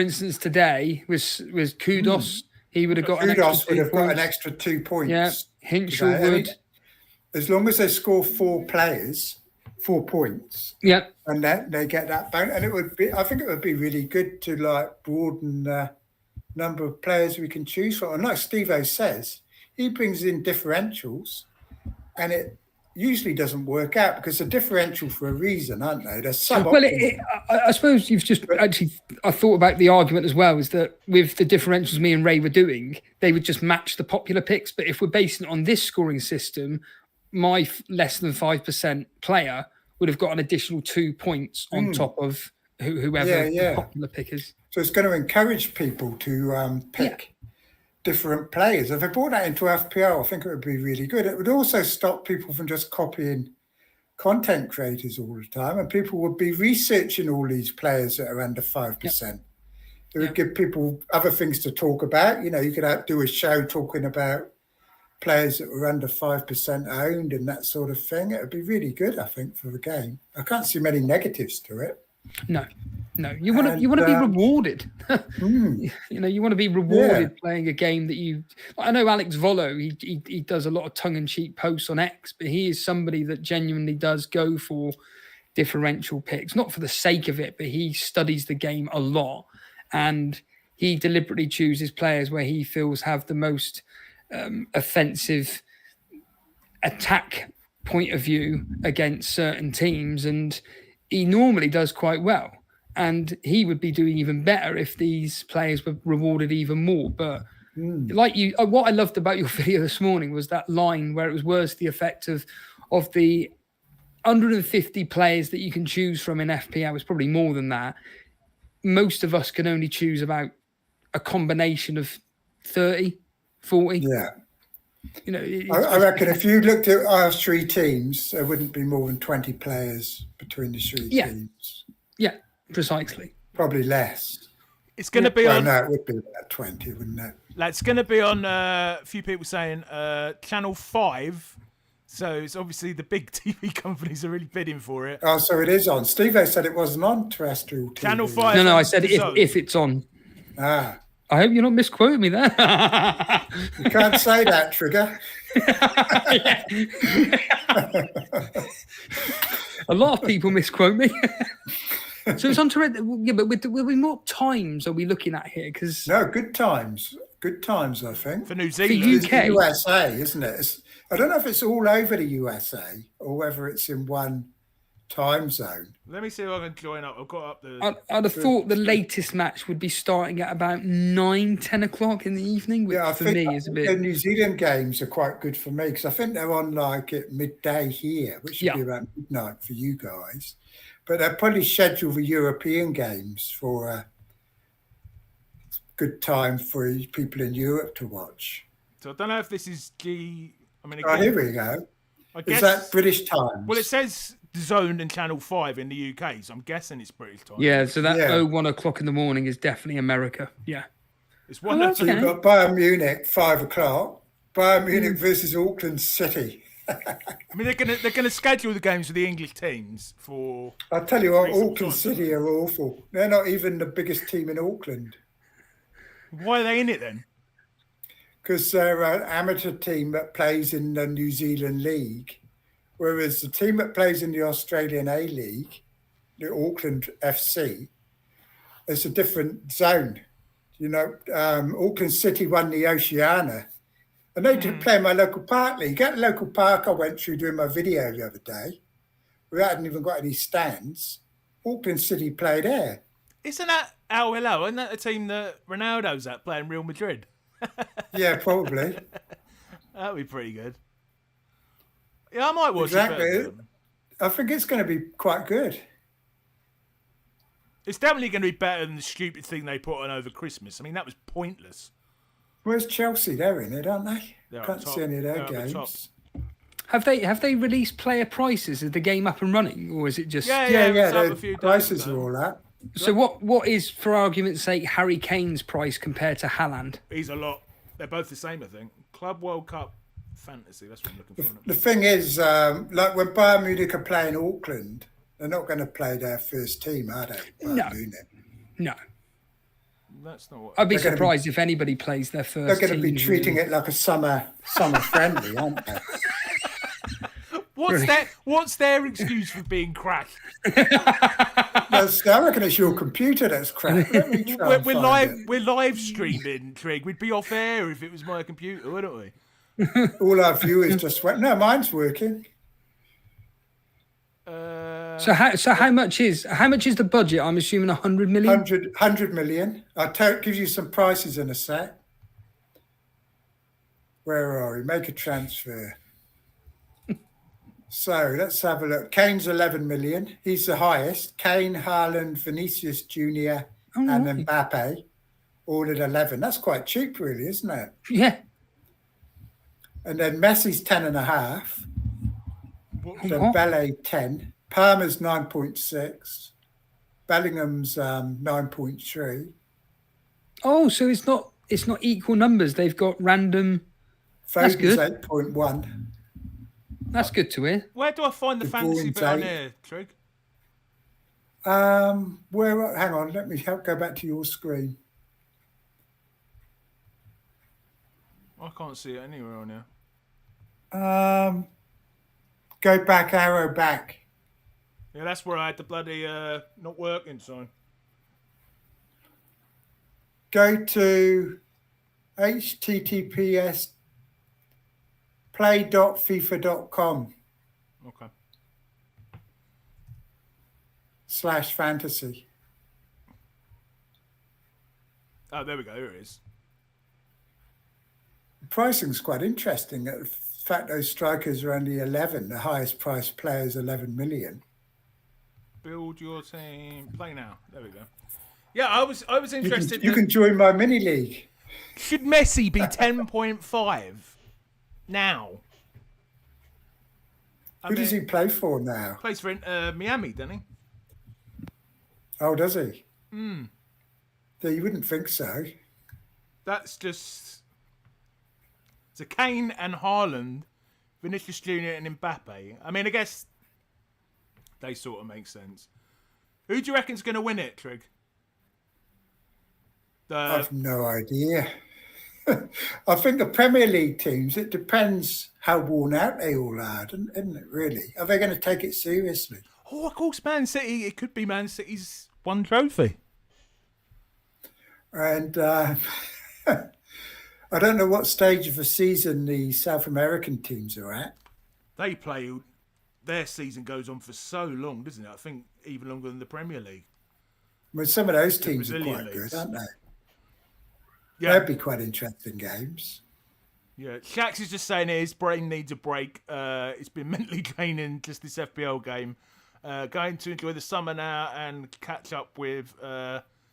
instance, today with Kudos, he would have got an extra 2 points. Yeah, Hinchell would. As long as they score 4 points. Yeah, and then they get that bonus. And I think it would be really good to broaden the number of players we can choose from. And like Steve-O says, he brings in differentials. and it usually doesn't work out because the differential for a reason, aren't they? They're suboptimal. Well, I suppose you've just actually. I thought about the argument as well. Is that with the differentials me and Ray were doing, they would just match the popular picks. But if we're basing it on this scoring system, my less than 5% player would have got an additional 2 points on top of whoever the popular pick is. So it's going to encourage people to pick different players. If they brought that into FPL, I think it would be really good. It would also stop people from just copying content creators all the time, and people would be researching all these players that are under 5%. It would give people other things to talk about. You know, you could do a show talking about players that were under 5% owned and that sort of thing. It would be really good, I think, for the game. I can't see many negatives to it. No, you want to be rewarded. You know, you want to be rewarded playing a game that you. I know Alex Volo. He does a lot of tongue-in-cheek posts on X, but he is somebody that genuinely does go for differential picks, not for the sake of it, but he studies the game a lot, and he deliberately chooses players where he feels have the most offensive attack point of view against certain teams, and he normally does quite well, and he would be doing even better if these players were rewarded even more. But like you, what I loved about your video this morning was that line where it was worse the effect of the 150 players that you can choose from in FPL. It's probably more than that. Most of us can only choose about a combination of 30, 40. Yeah. You know, I reckon if you looked at our 3 teams, there wouldn't be more than 20 players between the 3 teams. Yeah, precisely. Probably less. It's going to be on. No, it would be about 20, wouldn't it? It's going to be on. A few people saying Channel 5. So it's obviously the big TV companies are really bidding for it. Oh, so it is on. Steve said it wasn't on terrestrial TV. Channel 5. No, I said if it's on. Ah. I hope you're not misquoting me there. You can't say that, Trigger. A lot of people misquote me. So it's on to but with what times are we looking at here? Because no, good times. Good times, I think. For New Zealand. For UK. It's USA, isn't it? I don't know if it's all over the USA or whether it's in one time zone. Let me see if I can join up. I've got up the. I'd have thought the latest match would be starting at about 10 o'clock in the evening, which for me is a bit. The New Zealand games are quite good for me because I think they're on like at midday here, which should be around midnight for you guys. But they're probably scheduled the European games for a good time for people in Europe to watch. So I don't know if this is G. I mean, again, here we go. Is that British times? Well, it says Zone and Channel 5 in the UK, so I'm guessing it's British time. Yeah, so that 1 o'clock in the morning is definitely America. Yeah. It's one. So you've got Bayern Munich, 5 o'clock. Bayern Munich versus Auckland City. I mean, they're gonna schedule the games for the English teams for. I'll tell you what, Auckland City are awful. They're not even the biggest team in Auckland. Why are they in it then? Because they're an amateur team that plays in the New Zealand League, whereas the team that plays in the Australian A-League, the Auckland FC, it's a different zone. You know, Auckland City won the Oceania, and they did play in my local park league. At the local park I went through doing my video the other day, we hadn't even got any stands. Auckland City played there. Isn't that Al Hilal? Isn't that the team that Ronaldo's at playing Real Madrid? Yeah, probably. That'd be pretty good. Yeah, I might watch it. I think it's going to be quite good. It's definitely going to be better than the stupid thing they put on over Christmas. I mean, that was pointless. Where's Chelsea? They're in it, aren't they? They're Can't see any of their games. Have they released player prices? Is the game up and running, or is it just? Yeah. The prices are all that. So what is, for argument's sake, Harry Kane's price compared to Haaland? He's a lot. They're both the same, I think. Club World Cup Fantasy. That's what I'm looking for. The thing is, like when Bayern Munich are playing Auckland, they're not going to play their first team, are they? No. That's not what. I'd be surprised if anybody plays their first. They're going to be treating it like a summer friendly, aren't they? What's their excuse for being crashed? I reckon it's your computer that's crashed. We're live streaming, Trig. We'd be off air if it was my computer, wouldn't we? All our viewers just went, no, mine's working. So how much is the budget? I'm assuming 100 million. 100 million. I'll give you some prices in a sec. Where are we? Make a transfer. So let's have a look. Kane's 11 million. He's the highest. Kane, Haaland, Vinicius Junior, and Mbappe, all at 11. That's quite cheap, really, isn't it? Yeah. And then Messi's 10.5. Dembele 10. Palmer's 9.6. Bellingham's 9.3. Oh, so it's not equal numbers. They've got random. That's Foden's good. 8.1. That's good to hear. Where do I find the fantasy bit on here, Trig? Hang on, let me go back to your screen. I can't see it anywhere on here. Go back, arrow back. Yeah, that's where I had the bloody not working sign. Go to https play.fifa.com Okay. /fantasy. Oh, there we go. Here it is. The pricing's quite interesting. The fact those strikers are only 11. The highest priced player is 11 million. Build your team. Play now. There we go. Yeah, I was interested. You can join my mini league. Should Messi be 10.5 now? Who does he play for now? Plays for Miami, doesn't he? Oh, does he? Hmm. So you wouldn't think so. That's just... So Kane and Haaland, Vinicius Junior and Mbappe. I mean, I guess they sort of make sense. Who do you reckon's going to win it, Trig? I've no idea. I think the Premier League teams, it depends how worn out they all are, isn't it, really? Are they going to take it seriously? Oh, of course, Man City. It could be Man City's one trophy. And I don't know what stage of the season the South American teams are at. They play... Their season goes on for so long, doesn't it? I think even longer than the Premier League. Well, some of those teams are quite good, aren't they? Yeah. That'd be quite interesting games. Yeah, Shax is just saying his brain needs a break. It's been mentally draining, just this FPL game. Going to enjoy the summer now and catch up with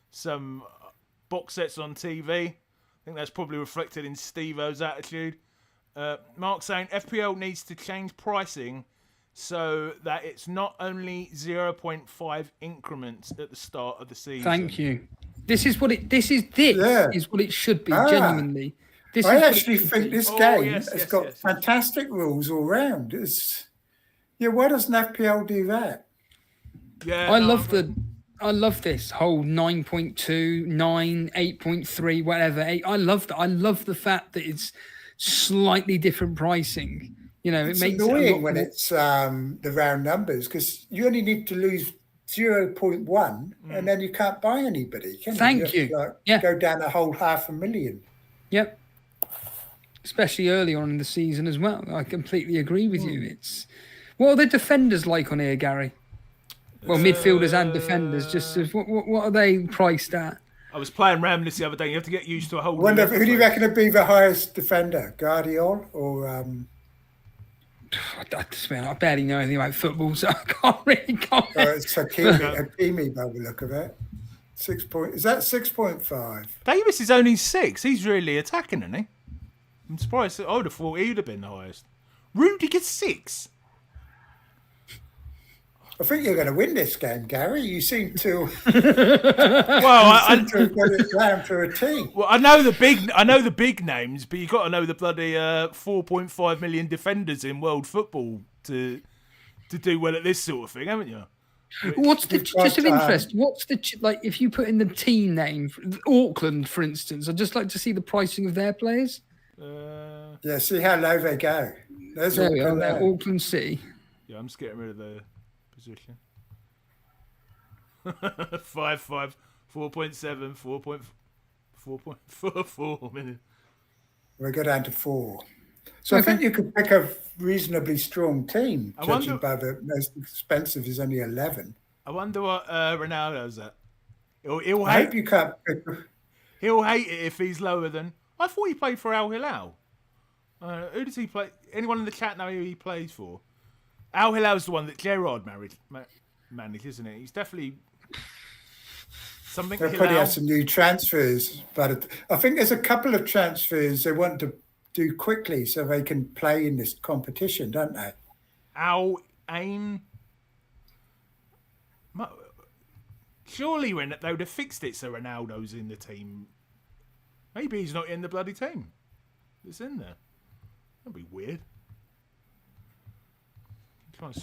some box sets on TV. I think that's probably reflected in Steve-O's attitude. Mark saying FPL needs to change pricing so that it's not only 0.5 increments at the start of the season. Thank you. This is what it should be, genuinely. I actually think this game has got fantastic rules all round. Why doesn't FPL do that? Yeah, I love this whole 9.2, 9, 8.3, whatever. I love that. I love the fact that it's slightly different pricing. It's annoying when it's the round numbers, because you only need to lose 0.1 and then you can't buy anybody, can you? Thank you. Go down a whole 500,000. Yep. Especially early on in the season as well. I completely agree with you. What are the defenders like on here, Gary? Well, midfielders and defenders. Just what are they priced at? I was playing Rambless the other day. You have to get used to a whole. Who do you reckon would be the highest defender, Guardiola or? I barely know anything about football, so I can't really comment. It's Hakimi by the look of it. 6 point. Is that 6.5? Davis is only 6. He's really attacking, isn't he? I'm surprised. I would have thought he would have been the highest. Rudiger 6. I think you're going to win this game, Gary. You seem to. I got it down to a T. Well, I know the big names, but you got to know the bloody 4.5 million defenders in world football to do well at this sort of thing, haven't you? What's the just of interest? What's the if you put in the team name, Auckland, for instance? I'd just like to see the pricing of their players. See how low they go. There's there we are. Auckland City. Yeah, I'm just getting rid of the position. 5.5, 4.7, 4.44 million. We go down to 4. So I think you could pick a reasonably strong team, I judging wonder- by the most expensive is only 11. I wonder what Ronaldo's at. He'll I hate. hope you can't pick. He'll hate it if he's lower than. I thought he played for Al Hilal. Who does he play? Anyone in the chat know who he plays for? Al Hilal's the one that Gerard managed, isn't it? He's definitely something. They'll probably have some new transfers, but I think there's a couple of transfers they want to do quickly so they can play in this competition, don't they? Al Ain. Surely when they would have fixed it so Ronaldo's in the team. Maybe he's not in the bloody team. It's in there. That'd be weird.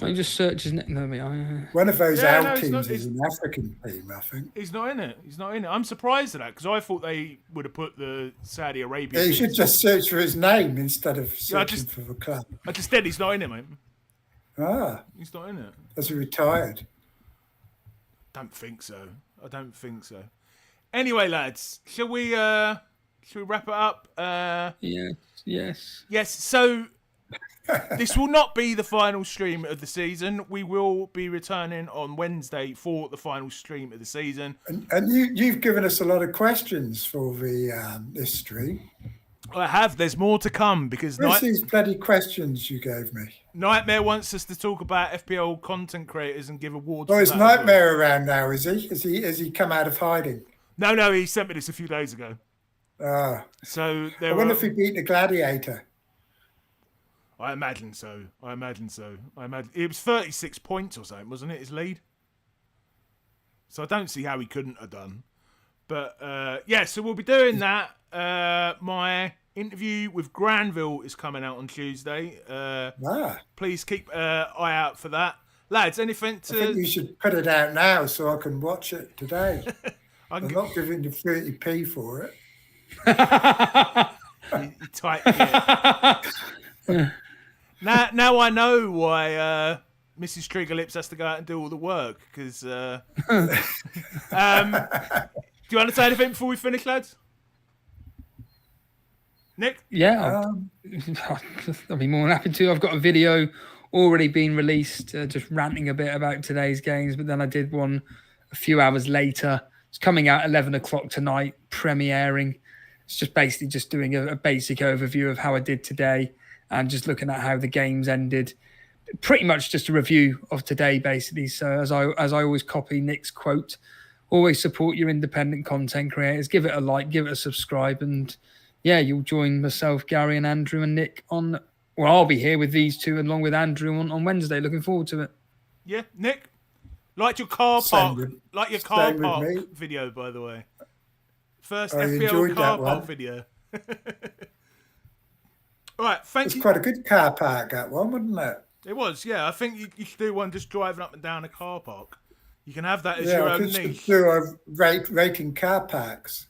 I just search his name. One of those teams teams is an African team, I think. He's not in it. He's not in it. I'm surprised at that because I thought they would have put the Saudi Arabia. Yeah, you should just search for his name instead of searching for the club. I just did. He's not in it, mate. Ah, he's not in it. Has he retired? Don't think so. I don't think so. Anyway, lads, shall we wrap it up? Yes. So this will not be the final stream of the season. We will be returning on Wednesday for the final stream of the season. And you've given us a lot of questions for the this stream. I have. There's more to come because where's these bloody questions you gave me? Nightmare wants us to talk about FPL content creators and give awards. Oh, is Nightmare around now? Is he? Has he come out of hiding? No. He sent me this a few days ago. So I wonder if he beat the Gladiator. I imagine so. It was 36 points or something, wasn't it? His lead. So I don't see how he couldn't have done. But so we'll be doing that. My interview with Granville is coming out on Tuesday. Please keep eye out for that. Lads, anything to... I think you should put it out now so I can watch it today. I'm not giving you 30p for it. You tight here. Now I know why Mrs. Triggerlips has to go out and do all the work. Because... do you want to say anything before we finish, lads? Nick? Yeah, I'll be more than happy to. I've got a video already been released, just ranting a bit about today's games, but then I did one a few hours later. It's coming out 11 o'clock tonight, premiering. It's just basically just doing a basic overview of how I did today and just looking at how the games ended. Pretty much just a review of today, basically. So as I always copy Nick's quote, always support your independent content creators. Give it a like, give it a subscribe, and yeah, you'll join myself, Gary, and Andrew and Nick on. Well, I'll be here with these two along with Andrew on Wednesday. Looking forward to it. Yeah, Nick, like your car park, video, by the way. First FPL car park video. All right, thank you. It's quite a good car park, that one, wasn't it? It was, yeah. I think you should do one just driving up and down a car park. You can have that as your own niche. Do rating car parks.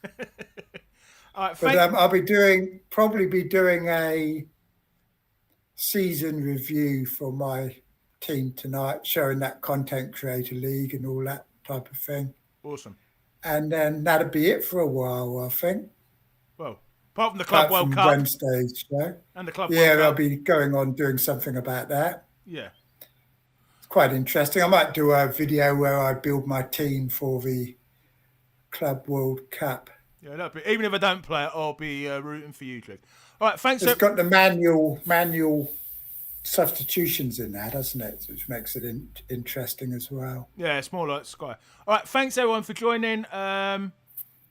All right, but I'll probably be doing a season review for my team tonight, showing that content creator league and all that type of thing. Awesome. And then that'll be it for a while, I think. Well, apart from the Club World Cup. Wednesday's show. And the Club World Cup. Yeah, I'll be going on doing something about that. Yeah. It's quite interesting. I might do a video where I build my team for the Club World Cup. Yeah, even if I don't play it, I'll be rooting for you, Trick. All right, thanks. It's got the manual substitutions in that, hasn't it? Which makes it interesting as well. Yeah, it's more like Sky. All right, thanks everyone for joining.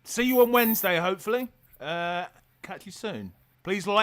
See you on Wednesday, hopefully. Catch you soon. Please like.